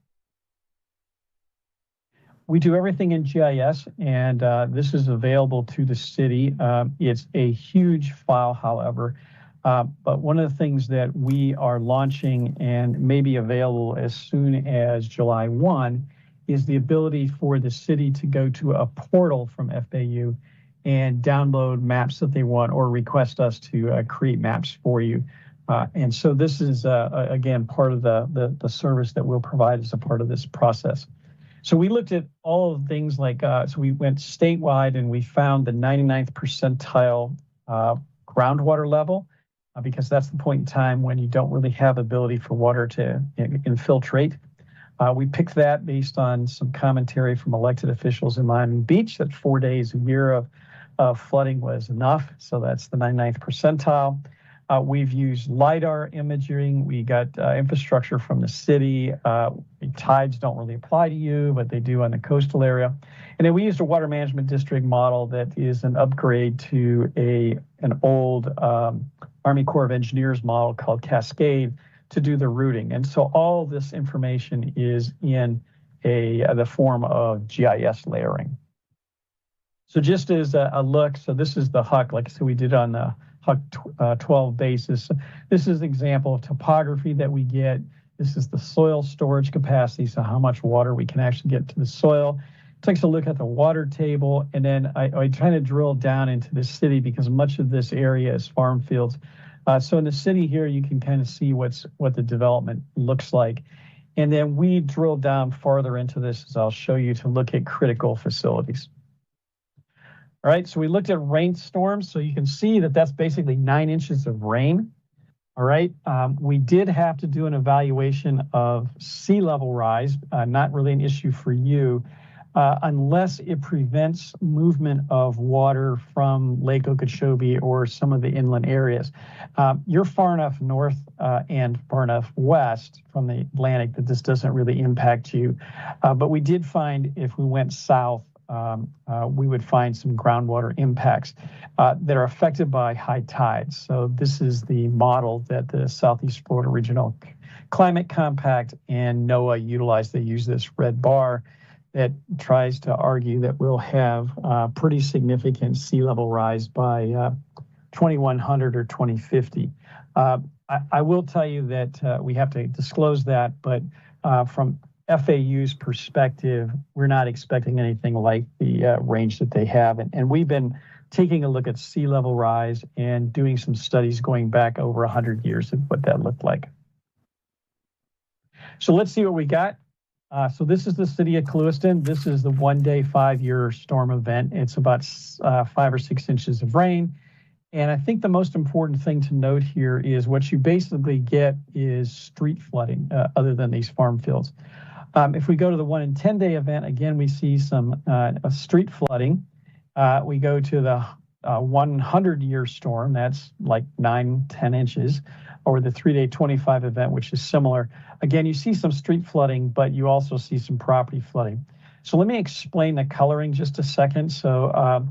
We do everything in GIS, and this is available to the city. It's a huge file, however, but one of the things that we are launching and may be available as soon as July 1 is the ability for the city to go to a portal from FAU and download maps that they want or request us to create maps for you. And so this is, again, part of the service that we'll provide as a part of this process. So we looked at all of things like, so we went statewide and we found the 99th percentile groundwater level, because that's the point in time when you don't really have ability for water to infiltrate. We picked that based on some commentary from elected officials in Miami Beach that 4 days a year of flooding was enough. So that's the 99th percentile. We've used LIDAR imaging. We got infrastructure from the city. Tides don't really apply to you, but they do on the coastal area. And then we used a water management district model that is an upgrade to an old Army Corps of Engineers model called Cascade to do the routing. And so all this information is in the form of GIS layering. So just as a look, so this is the HUC, like I said, we did on the HUC 12 basis. This is an example of topography that we get. This is the soil storage capacity, so how much water we can actually get to the soil. It takes a look at the water table, and then I try to drill down into the city because much of this area is farm fields. So in the city here, you can kind of see what the development looks like. And then we drill down farther into this, as I'll show you, to look at critical facilities. All right, so we looked at rainstorms, so you can see that that's basically 9 inches of rain. All right, we did have to do an evaluation of sea level rise, not really an issue for you, unless it prevents movement of water from Lake Okeechobee or some of the inland areas. You're far enough north and far enough west from the Atlantic that this doesn't really impact you. But we did find if we went south, we would find some groundwater impacts that are affected by high tides. So this is the model that the Southeast Florida Regional Climate Compact and NOAA utilized. They use this red bar that tries to argue that we'll have pretty significant sea level rise by 2100 or 2050. I will tell you that we have to disclose that, but from FAU's perspective, we're not expecting anything like the range that they have. And we've been taking a look at sea level rise and doing some studies going back over 100 years of what that looked like. So let's see what we got. So this is the city of Clewiston. This is the 1 day, 5-year storm event. It's about 5 or 6 inches of rain. And I think the most important thing to note here is what you basically get is street flooding other than these farm fields. If we go to the 1 in 10 day event, again, we see some street flooding. We go to the 100-year storm, that's like 9-10 inches, or the 3 day 25 event, which is similar. Again, you see some street flooding, but you also see some property flooding. So let me explain the coloring just a second. So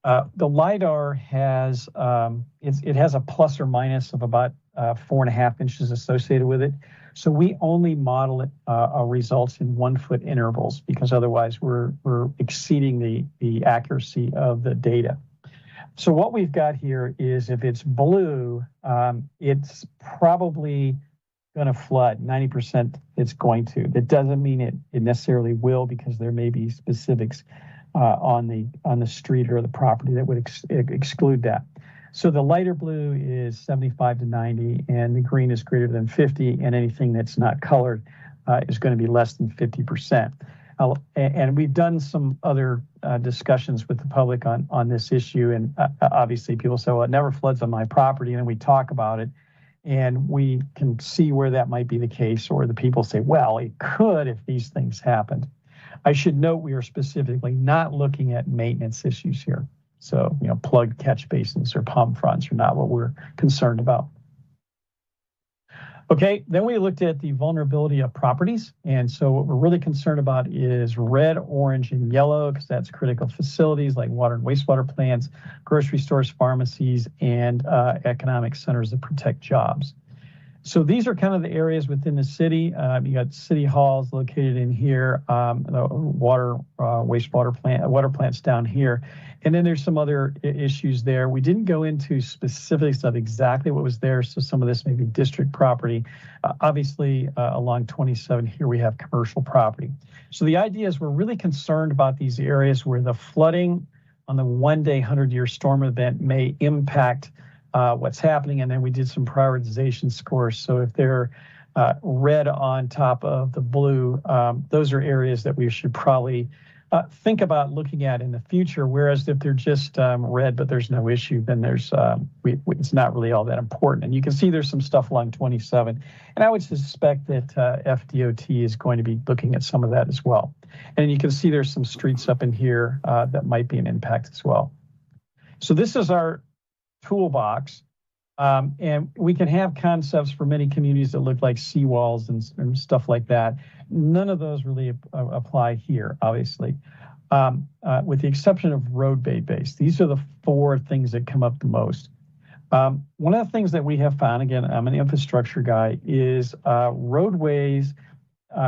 the LIDAR has, it has a plus or minus of about 4.5 inches associated with it. So we only model it results in 1 foot intervals because otherwise we're exceeding the accuracy of the data. So what we've got here is if it's blue, it's probably going to flood. 90% it's going to. That doesn't mean it necessarily will because there may be specifics on the street or the property that would exclude that. So the lighter blue is 75 to 90, and the green is greater than 50, and anything that's not colored is going to be less than 50%. And we've done some other discussions with the public on this issue, and obviously people say, well, it never floods on my property, and then we talk about it, and we can see where that might be the case, or the people say, well, it could if these things happened. I should note we are specifically not looking at maintenance issues here. So, plugged catch basins or pump fronts are not what we're concerned about. Okay, then we looked at the vulnerability of properties. And so what we're really concerned about is red, orange, and yellow, because that's critical facilities like water and wastewater plants, grocery stores, pharmacies, and economic centers that protect jobs. So these are kind of the areas within the city. You got city halls located in here, the water, water plants down here. And then there's some other issues there. We didn't go into specifics of exactly what was there. So some of this may be district property. Obviously, along 27 here, we have commercial property. So the idea is we're really concerned about these areas where the flooding on the one-day 100-year storm event may impact what's happening, and then we did some prioritization scores. So if they're red on top of the blue, those are areas that we should probably think about looking at in the future. Whereas if they're just red but there's no issue, then there's it's not really all that important. And you can see there's some stuff along 27, and I would suspect that FDOT is going to be looking at some of that as well. And you can see there's some streets up in here that might be an impact as well. So this is our toolbox, and we can have concepts for many communities that look like seawalls and stuff like that. None of those really apply here, obviously, with the exception of road based. These are the 4 things that come up the most. One of the things that we have found, again, I'm an infrastructure guy, is roadways,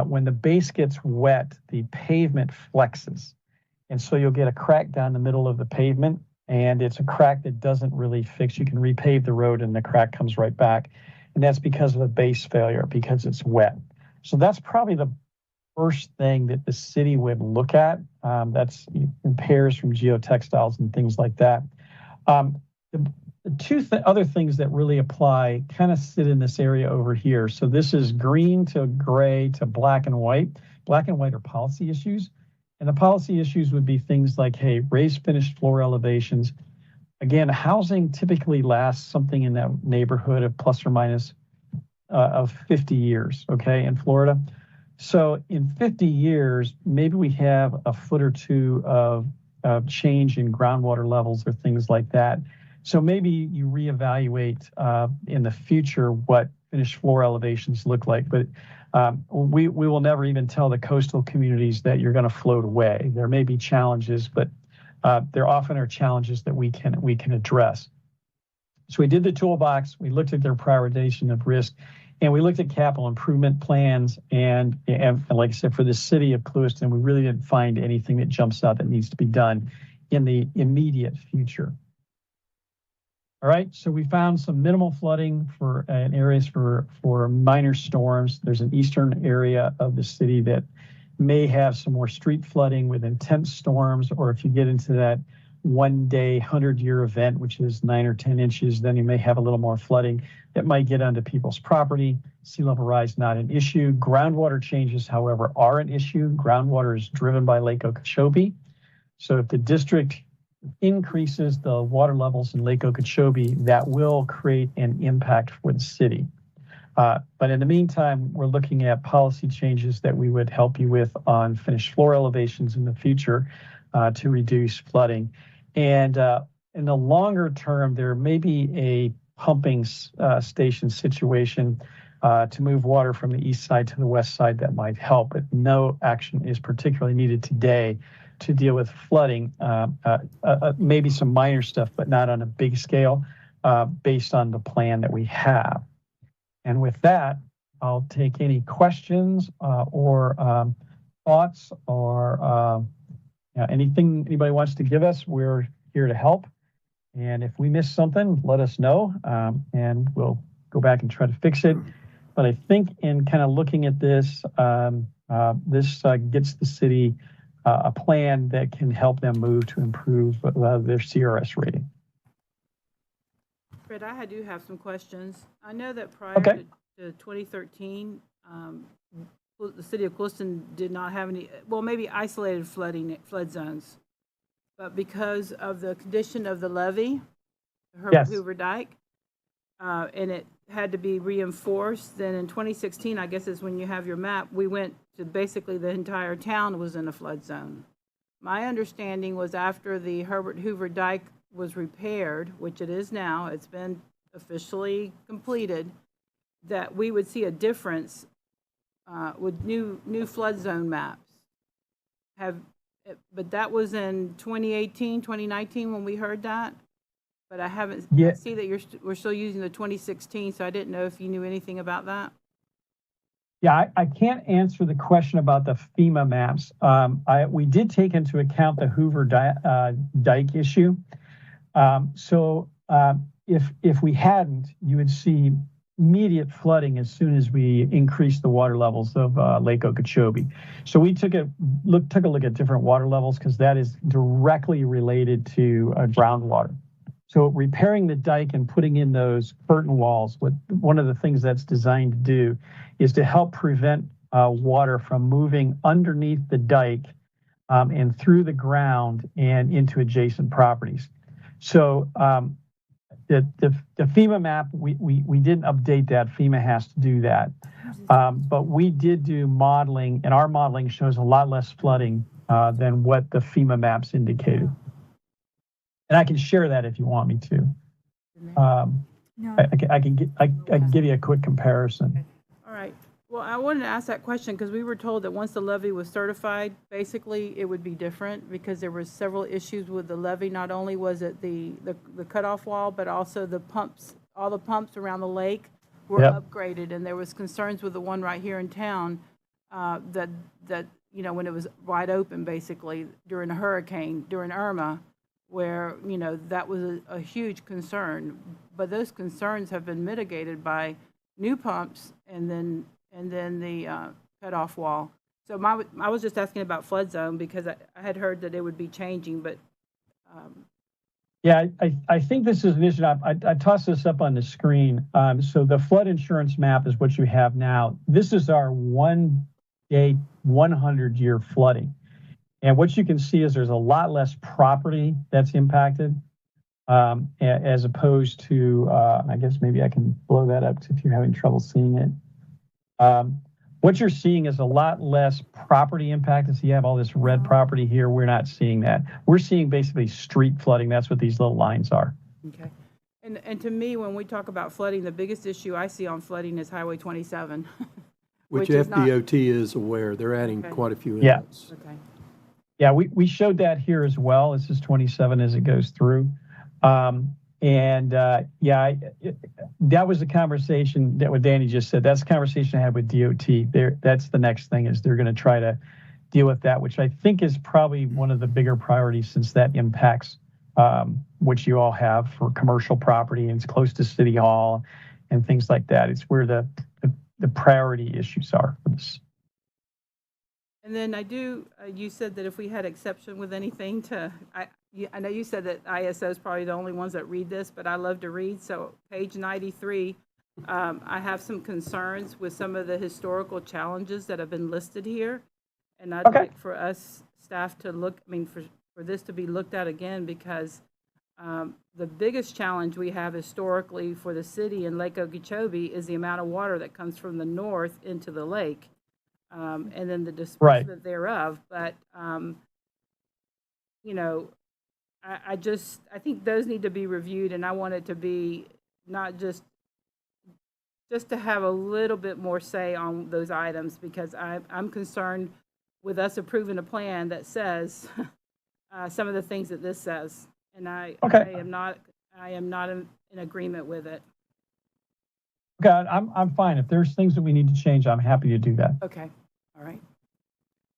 when the base gets wet, the pavement flexes. And so you'll get a crack down the middle of the pavement, and it's a crack that doesn't really fix. You can repave the road and the crack comes right back. And that's because of a base failure, because it's wet. So that's probably the first thing that the city would look at. That's repairs from geotextiles and things like that. The 2 other things that really apply kind of sit in this area over here. So this is green to gray to black and white. Black and white are policy issues. And the policy issues would be things like, hey, raised finished floor elevations. Again, housing typically lasts something in that neighborhood of plus or minus of 50 years, okay, in Florida. So in 50 years, maybe we have a foot or 2 of change in groundwater levels or things like that. So maybe you reevaluate in the future what finished floor elevations look like. But we will never even tell the coastal communities that you're going to float away. There may be challenges, but there often are challenges that we can address. So we did the toolbox. We looked at their prioritization of risk, and we looked at capital improvement plans. And like I said, for the city of Clewiston, we really didn't find anything that jumps out that needs to be done in the immediate future. All right, so we found some minimal flooding for areas for minor storms. There's an eastern area of the city that may have some more street flooding with intense storms, or if you get into that one-day 100-year event, which is 9 or 10 inches, then you may have a little more flooding that might get onto people's property. Sea level rise, not an issue. Groundwater changes, however, are an issue. Groundwater is driven by Lake Okeechobee. So if the district increases the water levels in Lake Okeechobee, that will create an impact for the city. But in the meantime, we're looking at policy changes that we would help you with on finished floor elevations in the future to reduce flooding. And in the longer term, there may be a pumping station situation to move water from the east side to the west side that might help, but no action is particularly needed today to deal with flooding. Maybe some minor stuff, but not on a big scale based on the plan that we have. And with that, I'll take any questions or thoughts or anything anybody wants to give us. We're here to help. And if we miss something, let us know, and we'll go back and try to fix it. But I think in kind of looking at this, this gets the city a plan that can help them move to improve their CRS rating. Fred, I do have some questions. I know that prior Okay. to 2013, the city of Clewiston did not have any, well, maybe isolated flood zones. But because of the condition of the levee, Yes. Hoover Dike, and it had to be reinforced, then in 2016, I guess is when you have your map, we went to basically the entire town was in a flood zone. My understanding was after the Herbert Hoover Dike was repaired, which it is now, it's been officially completed, that we would see a difference with new flood zone maps. But that was in 2018, 2019 when we heard that. But I haven't. Yeah. I see that we're still using the 2016, so I didn't know if you knew anything about that. Yeah, I can't answer the question about the FEMA maps. We did take into account the Hoover dike issue. If we hadn't, you would see immediate flooding as soon as we increased the water levels of Lake Okeechobee. So we took a look at different water levels because that is directly related to groundwater. So repairing the dike and putting in those curtain walls, one of the things that's designed to do is to help prevent water from moving underneath the dike and through the ground and into adjacent properties. So the FEMA map, we didn't update that. FEMA has to do that. But we did do modeling, and our modeling shows a lot less flooding than what the FEMA maps indicated. And I can share that if you want me to. I can give you a quick comparison. All right. Well, I wanted to ask that question because we were told that once the levee was certified, basically it would be different because there were several issues with the levee. Not only was it the cutoff wall, but also the pumps. All the pumps around the lake were upgraded, and there was concerns with the one right here in town that when it was wide open, basically during a hurricane, during Irma, where that was a huge concern. But those concerns have been mitigated by new pumps and then the cutoff wall. So I was just asking about flood zone because I had heard that it would be changing, but. Yeah, I think this is an issue. I tossed this up on the screen. So the flood insurance map is what you have now. This is our 1 day, 100-year flooding. And what you can see is there's a lot less property that's impacted as opposed to, I guess maybe I can blow that up if you're having trouble seeing it. What you're seeing is a lot less property impact. So you have all this red property here. We're not seeing that. We're seeing basically street flooding. That's what these little lines are. Okay. And to me, when we talk about flooding, the biggest issue I see on flooding is Highway 27. Which is not- FDOT is aware. They're adding quite a few Yeah. inlets. Okay. Yeah, we showed that here as well. This is 27 as it goes through. That was the conversation that what Danny just said. That's the conversation I had with DOT. That's the next thing is they're going to try to deal with that, which I think is probably one of the bigger priorities since that impacts what you all have for commercial property and it's close to City Hall and things like that. It's where the priority issues are for this. And then you said that if we had exception with anything I know you said that ISO is probably the only ones that read this, but I love to read. So page 93, I have some concerns with some of the historical challenges that have been listed here. And I'd like for us staff to for this to be looked at again because the biggest challenge we have historically for the city in Lake Okeechobee is the amount of water that comes from the north into the lake. And then the disbursement thereof. But, I think those need to be reviewed, and I want it to be not just to have a little bit more say on those items because I'm concerned with us approving a plan that says some of the things that this says, and I am not in agreement with it. Okay, I'm fine. If there's things that we need to change, I'm happy to do that. Okay. All right.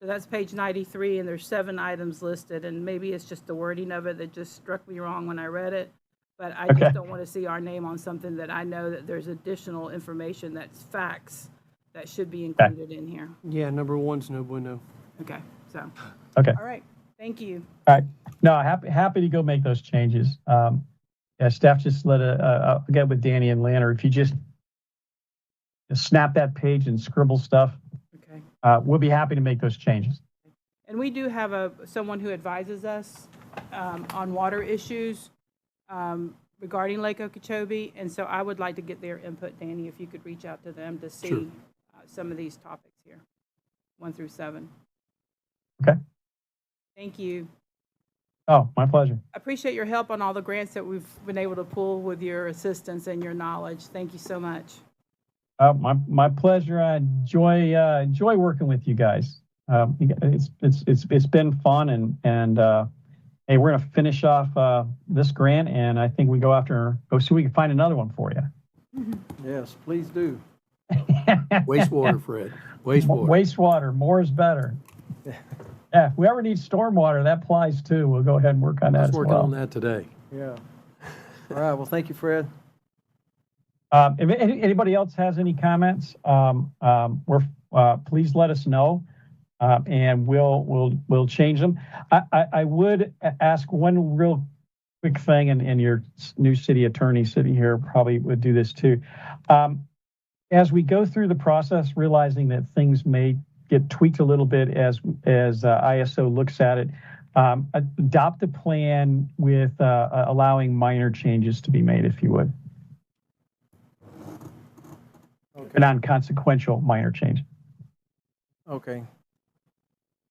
So that's page 93, and there's 7 items listed, and maybe it's just the wording of it that just struck me wrong when I read it. But I just don't want to see our name on something that I know that there's additional information that's facts that should be included in here. Yeah, number one's no bueno. Okay. So. Okay. All right. Thank you. All right. No, happy to go make those changes. Staff just I'll get with Danny and Lana. If you just snap that page and scribble stuff. Okay. We'll be happy to make those changes. And we do have someone who advises us on water issues regarding Lake Okeechobee, and so I would like to get their input, Danny, if you could reach out to them to see some of these topics here, 1 through 7. Okay. Thank you. Oh, my pleasure. I appreciate your help on all the grants that we've been able to pull with your assistance and your knowledge. Thank you so much. My pleasure. I enjoy working with you guys. It's been fun, and hey, we're gonna finish off this grant, and I think we go see if we can find another one for you. Yes, please do. Wastewater, Fred, wastewater. Wastewater, more is better. Yeah, if we ever need stormwater, that applies too. We'll go ahead and work on that Let's as work well. on that today. Yeah. All right, well, thank you, Fred. If anybody else has any comments, please let us know, and we'll change them. I would ask one real quick thing, and your new city attorney sitting here probably would do this too. As we go through the process, realizing that things may get tweaked a little bit as ISO looks at it, adopt a plan with allowing minor changes to be made, if you would. Okay. A non-consequential minor change. Okay.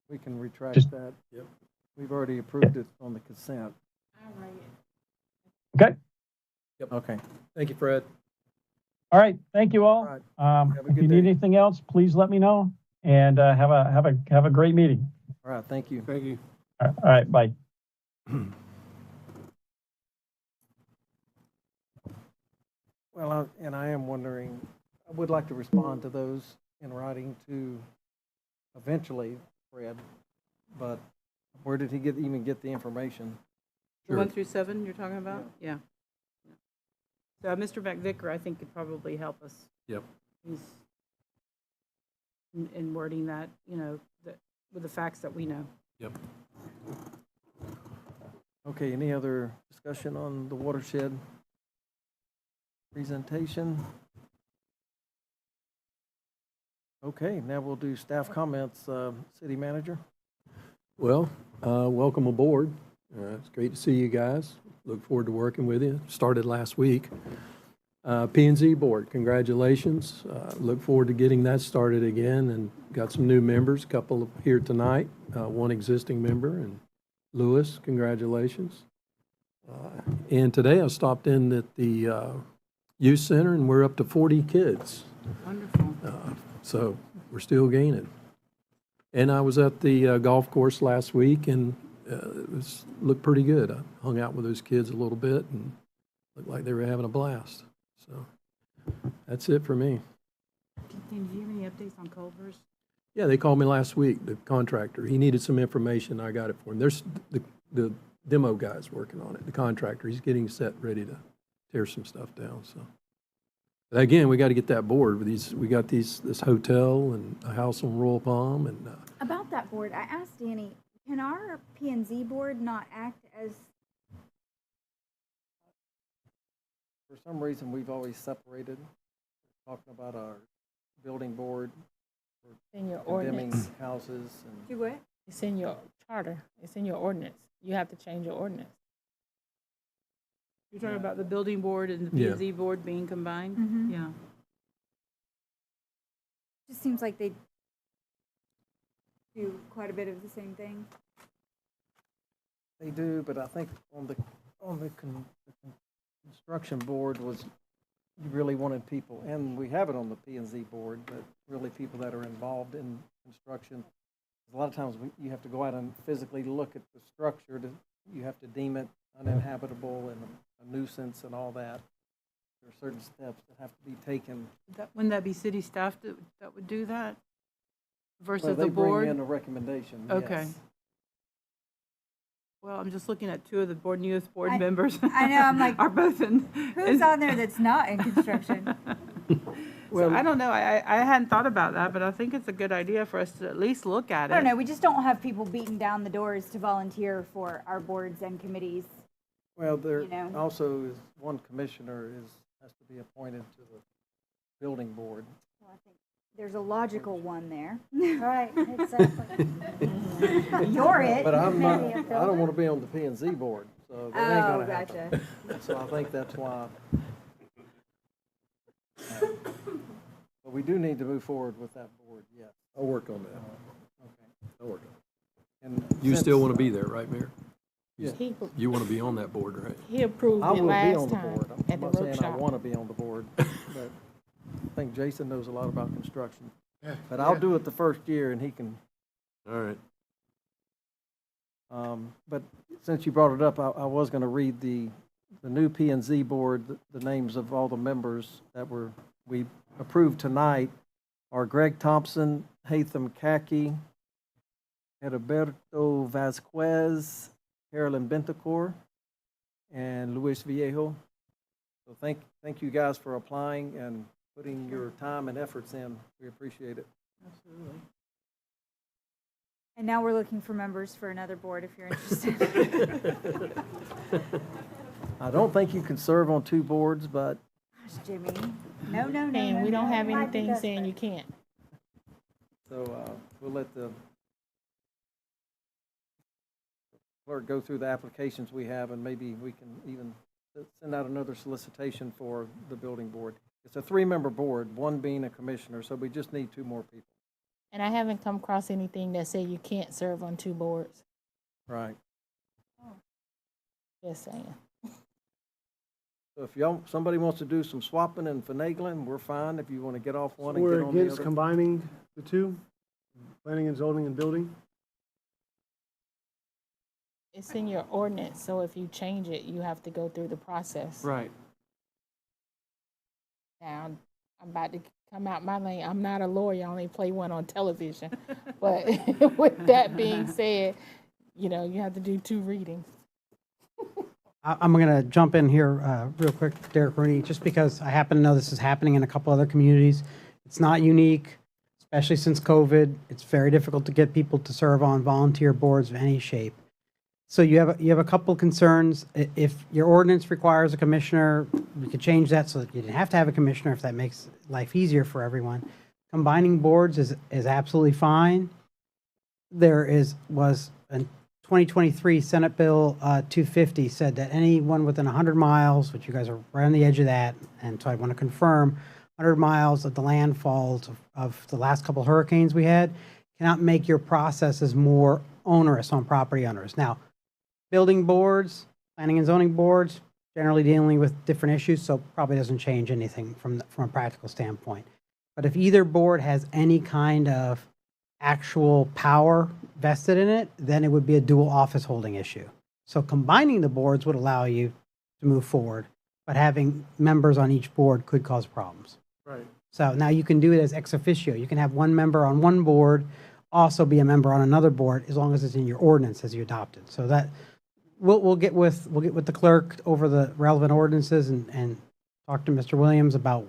We can retract Just- that. Yep. We've already approved it on the consent. Okay. Okay. Thank you, Fred. All right. Thank you all. All right. If Have a you good need day. anything else, please let me know. And have a great meeting. All right, thank you. Thank you. All right. Bye. Well, I am wondering, I would like to respond to those in writing to eventually, Fred, but where did he even get the information? The 1 through 7 you're talking about? Yeah. So Mr. McVicker, I think, could probably help us. Yep. He's in wording that, with the facts that we know. Yep. Okay, any other discussion on the watershed presentation? Okay, now we'll do staff comments. City manager? Well, welcome aboard. It's great to see you guys. Look forward to working with you. Started last week. P&Z board, congratulations. Look forward to getting that started again, and got some new members, a couple here tonight, one existing member, and Lewis, congratulations. And today I stopped in at the youth center, and we're up to 40 kids. Wonderful. So we're still gaining. And I was at the golf course last week, and it looked pretty good. I hung out with those kids a little bit, and looked like they were having a blast. So that's it for me. Do you have any updates on Culver's? Yeah, they called me last week, the contractor. He needed some information. I got it for him. There's the demo guy's working on it, the contractor. He's getting set, ready to tear some stuff down. So but again, we got to get that board. We got this hotel and a house on Royal Palm. And About that board, I asked Danny, can our P&Z board not act as, For some reason, we've always separated, talking about our building board, In your condemning ordinance. houses and. do what? It's in your charter. It's in your ordinance. You have to change your ordinance. You're talking about the building board and the Yeah. P&Z board being combined? Mhm. Yeah. Just seems like they do quite a bit of the same thing. They do, but I think on the construction board was, you really wanted people, and we have it on the P&Z board, but really people that are involved in construction. A lot of times you have to go out and physically look at the structure, you have to deem it uninhabitable and a nuisance and all that. There are certain steps that have to be taken. Wouldn't that be city staff that would do that versus Well, the they board? bring in a recommendation, Okay. yes. Well, I'm just looking at two of the newest board I- members. I know, I'm like, are both in. Who's on there that's not in construction? So I don't know. I hadn't thought about that, but I think it's a good idea for us to at least look at it. I don't know, we just don't have people beating down the doors to volunteer for our boards and committees. Well, there You know. also is one commissioner has to be appointed to the building board. Well, I think there's a logical one there. Right, exactly. You're it. But I'm not, Maybe a I don't want to be on the P&Z board, so that ain't Oh, gonna happen. gotcha. So I think that's why. But we do need to move forward with that board, yes. I'll work on that. Okay. I'll work on And it. You still want to be there, right, Mayor? He, You want to be on that board, right? he approved I it will be on last the time board. at I'm the not saying I workshop. want to be on the board, but think Jason knows a lot about construction. But I'll do it the first year and he can. All right. But since you brought it up, I was going to read the new P and Z board, the names of all the members that we approved tonight are Greg Thompson, Hatham Kaki, Heriberto Vasquez, Carolyn Bentacor, and Luis Viejo. So thank you guys for applying and putting your time and efforts in. We appreciate it. Absolutely. And now we're looking for members for another board if you're interested. I don't think you can serve on 2 boards, but Gosh, Jimmy. No. And we don't have Might be anything best saying bet. you can't. so we'll let the clerk go through the applications we have, and maybe we can even send out another solicitation for the building board. It's a 3-member board, 1 being a commissioner, so we just need 2 more people. And I haven't come across anything that say you can't serve on 2 boards. Right. Just saying. So if somebody wants to do some swapping and finagling, we're fine. If you want to get off one and We're get on the against other. combining the two, planning and zoning and building. It's in your ordinance, so if you change it, you have to go through the process. Right. Now, I'm about to come out my lane. I'm not a lawyer. I only play one on television. But with that being said, you have to do 2 readings. I'm going to jump in here real quick, Derek Rooney, just because I happen to know this is happening in a couple other communities. It's not unique, especially since COVID. It's very difficult to get people to serve on volunteer boards of any shape. So you have a couple concerns. If your ordinance requires a commissioner, we could change that so that you didn't have to have a commissioner if that makes life easier for everyone. Combining boards is absolutely fine. There was a 2023 Senate Bill 250 said that anyone within 100 miles, which you guys are right on the edge of that, and so I want to confirm, 100 miles of the landfalls of the last couple hurricanes we had, cannot make your processes more onerous on property owners. Now, building boards, planning and zoning boards, generally dealing with different issues, so probably doesn't change anything from a practical standpoint. But if either board has any kind of actual power vested in it, then it would be a dual office holding issue. So combining the boards would allow you to move forward, but having members on each board could cause problems. Right. So now you can do it as ex officio. You can have 1 member on 1 board, also be a member on another board, as long as it's in your ordinance as you adopted. So that we'll get with the clerk over the relevant ordinances and talk to Mr. Williams about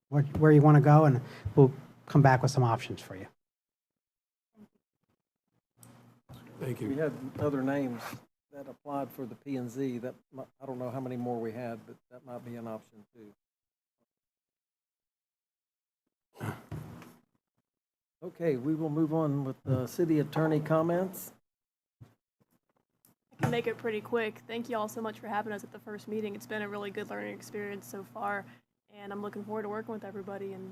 where you want to go, and we'll come back with some options for you. Thank We you. had other names that applied for the P and Z. I don't know how many more we had, but that might be an option too. Okay, we will move on with the city attorney comments. I can make it pretty quick. Thank you all so much for having us at the first meeting. It's been a really good learning experience so far, and I'm looking forward to working with everybody and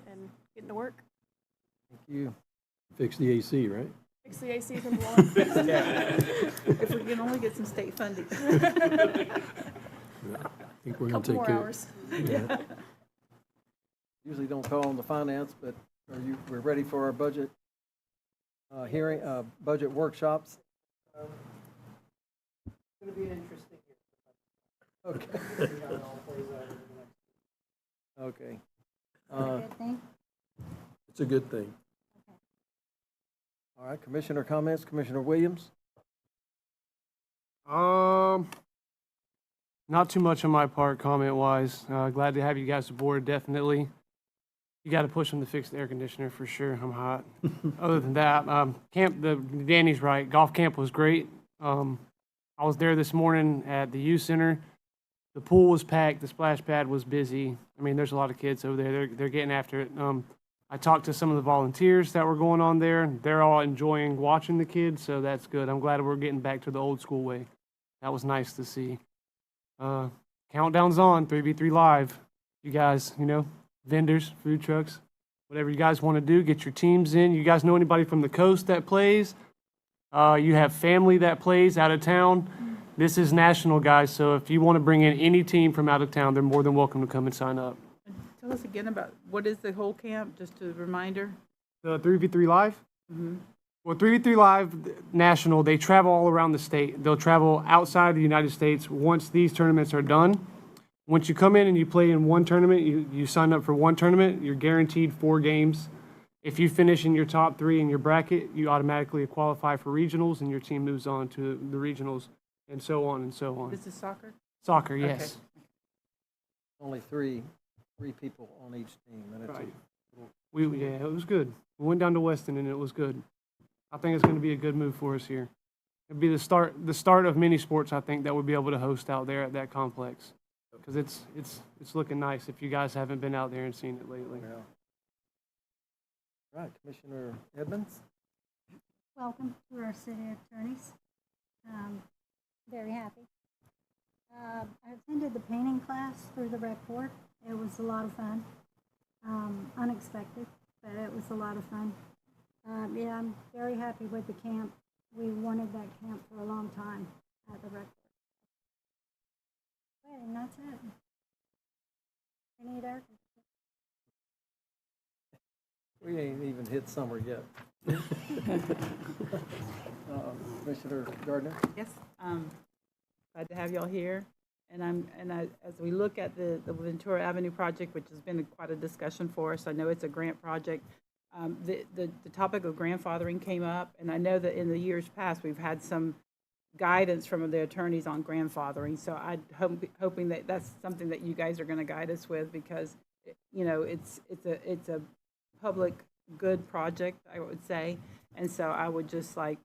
getting to work. Thank you. Fix the AC, right? Fix the AC from one. If we can only get some state funding. I think we're going to Couple take more care hours. Yeah. Usually don't call on the finance, but we're ready for our budget hearing, budget workshops. It's going to be an interesting year. Okay. Okay. Good thing. It's a good thing. All right, commissioner comments, Commissioner Williams? Not too much on my part, comment-wise. Glad to have you guys aboard, definitely. You got to push them to fix the air conditioner for sure. I'm hot. Other than that, Danny's right. Golf camp was great. I was there this morning at the youth center. The pool was packed. The splash pad was busy. I mean, there's a lot of kids over there. They're getting after it. I talked to some of the volunteers that were going on there. They're all enjoying watching the kids, so that's good. I'm glad we're getting back to the old school way. That was nice to see. Countdown's on, 3v3 Live. You guys, vendors, food trucks, whatever you guys want to do, get your teams in. You guys know anybody from the coast that plays? You have family that plays out of town. This is national, guys, so if you want to bring in any team from out of town, they're more than welcome to come and sign up. So Tell us again about, what is the whole camp, just a reminder? The 3v3 Live? Mm-hmm. Well, 3v3 Live National, they travel all around the state. They'll travel outside the United States once these tournaments are done. Once you come in and you play in one tournament, you sign up for one tournament, you're guaranteed 4 games. If you finish in your top 3 in your bracket, you automatically qualify for regionals, and your team moves on to the regionals, and so on and so on. This is soccer? Soccer, yes. Only three people on each team. And it's Right. Yeah, it was good. We went down to Weston, and it was good. I think it's going to be a good move for us here. It'd be the start of many sports, I think, that we'll be able to host out there at that complex, because it's looking nice if you guys haven't been out there and seen it lately. Yeah. Right, Commissioner Edmonds? Welcome to our city attorneys. Very happy. I attended the painting class through the rec board. It was a lot of fun. Unexpected, but it was a lot of fun. Yeah, I'm very happy with the camp. We wanted that camp for a long time at the rec board. Okay, and that's it. We need air We ain't even hit summer yet. Commissioner Gardner? Yes, glad to have y'all here. And as we look at the Ventura Avenue project, which has been quite a discussion for us, I know it's a grant project. The topic of grandfathering came up, and I know that in the years past, we've had some guidance from the attorneys on grandfathering. So I'm hoping that that's something that you guys are going to guide us with, because, you know, it's a public good project, I would say. And so I would just like,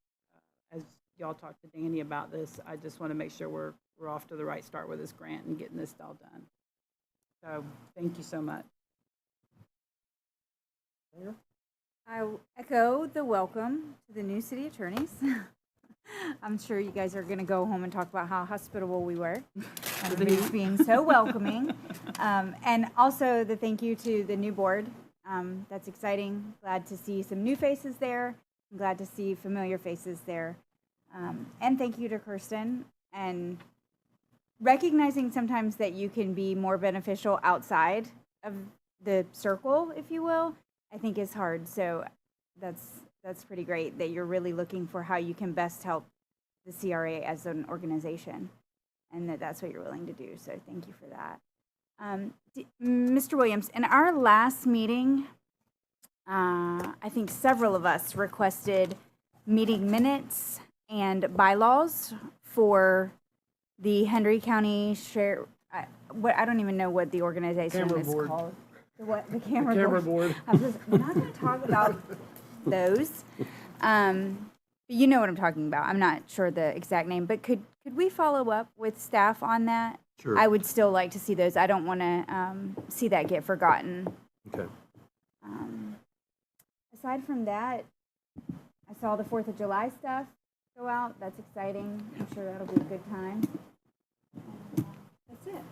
as y'all talk to Danny about this, I just want to make sure we're off to the right start with this grant and getting this all done. So thank you so much. I echo the welcome to the new city attorneys. I'm sure you guys are going to go home and talk about how hospitable we were and me being so welcoming. And also the thank you to the new board. That's exciting. Glad to see some new faces there. I'm glad to see familiar faces there. And thank you to Kirsten, and recognizing sometimes that you can be more beneficial outside of the circle, if you will, I think is hard. So that's pretty great that you're really looking for how you can best help the CRA as an organization, and that's what you're willing to do. So thank you for that. Mr. Williams, in our last meeting, I think several of us requested meeting minutes and bylaws for the Henry County Share. I don't even know what the organization is called. The camera board. I'm not going to talk about those. You know what I'm talking about. I'm not sure the exact name, but could we follow up with staff on that? Sure. I would still like to see those. I don't want to see that get forgotten. Okay. Aside from that, I saw the 4th of July stuff go out. That's exciting. I'm sure that'll be a good time. That's it.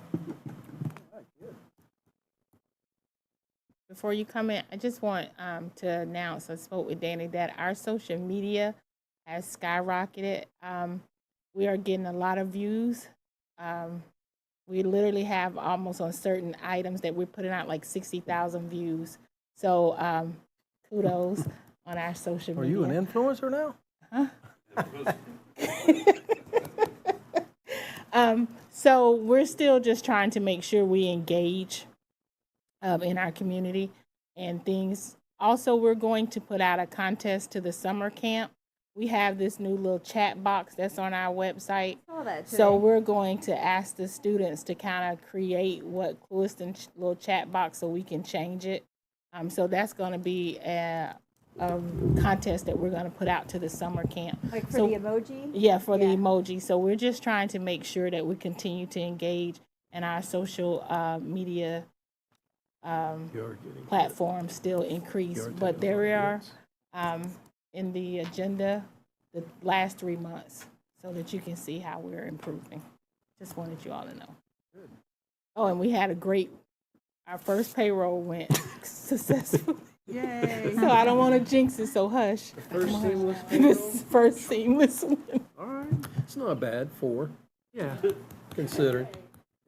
Before you come in, I just want to announce, I spoke with Danny, that our social media has skyrocketed. We are getting a lot of views. We literally have almost on certain items that we're putting out like 60,000 views. So kudos on our social media. Are you an influencer now? Huh? So we're still just trying to make sure we engage in our community and things. Also, we're going to put out a contest to the summer camp. We have this new little chat box that's on our website. I saw that today. So we're going to ask the students to kind of create what Clewiston little chat box so we can change it. So that's going to be a contest that we're going to put out to the summer camp. Like for the emoji? Yeah, for the emoji. So we're just trying to make sure that we continue to engage in our social media platforms still increase. But there we are in the agenda the last 3 months so that you can see how we're improving. Just wanted you all to know. Good. Oh, and we had our first payroll went successfully. Yay. So I don't want to jinx it, so hush. The first seamless This first seamless one. All right. It's not bad, 4, Yeah. considering.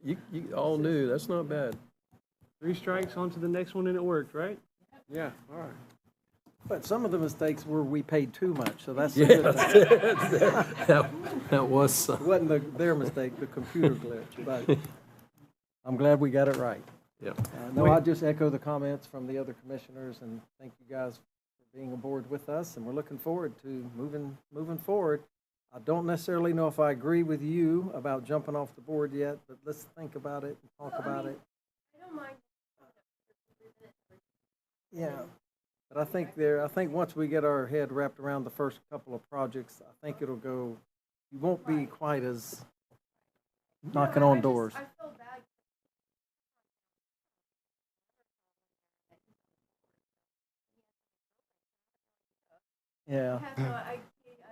You all knew, that's not bad. 3 strikes onto the next one and it worked, right? Yeah, all right. But some of the mistakes were we paid too much, so that's Yeah, a good thing. that was, It wasn't their mistake, the computer glitch, but I'm glad we got it right. yeah. No, I just echo the comments from the other commissioners, and thank you guys for being aboard with us, and we're looking forward to moving forward. I don't necessarily know if I agree with you about jumping off the board yet, but let's think about it and talk about it. I don't mind. Yeah, but I think once we get our head wrapped around the first couple of projects, I think it'll go, you won't be quite as knocking on doors. I feel bad. Yeah. I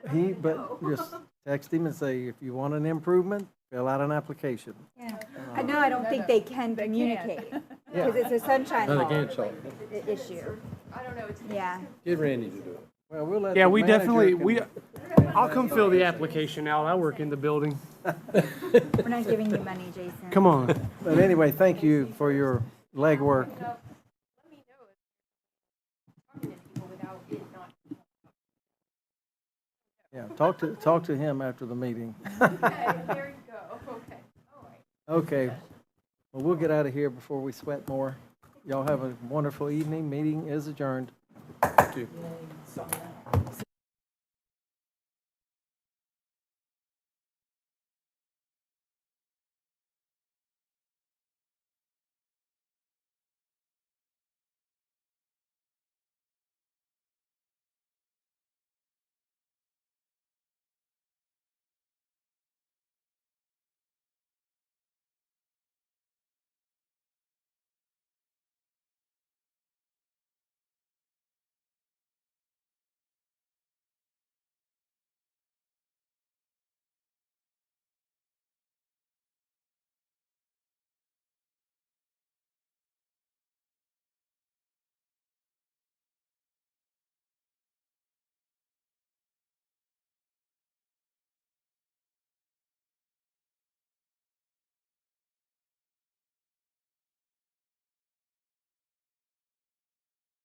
don't He, even but know. just text him and say, if you want an improvement, fill out an application. Yeah. I know, I don't think they can communicate, Yeah. because it's a sunshine No, they law can't solve issue. I don't know. It's Yeah. Get Randy to do it. Well, we'll let Yeah, the we manager definitely, can- I'll come fill the application out. I work in the building. We're not giving you money, Jason. Come on. But anyway, thank you for your legwork. let me know if talking to people without it not. Yeah, talk to him after the meeting. Okay, there you go. Okay. All right. Okay. Well, we'll get out of here before we sweat more. Y'all have a wonderful evening. Meeting is adjourned. Too.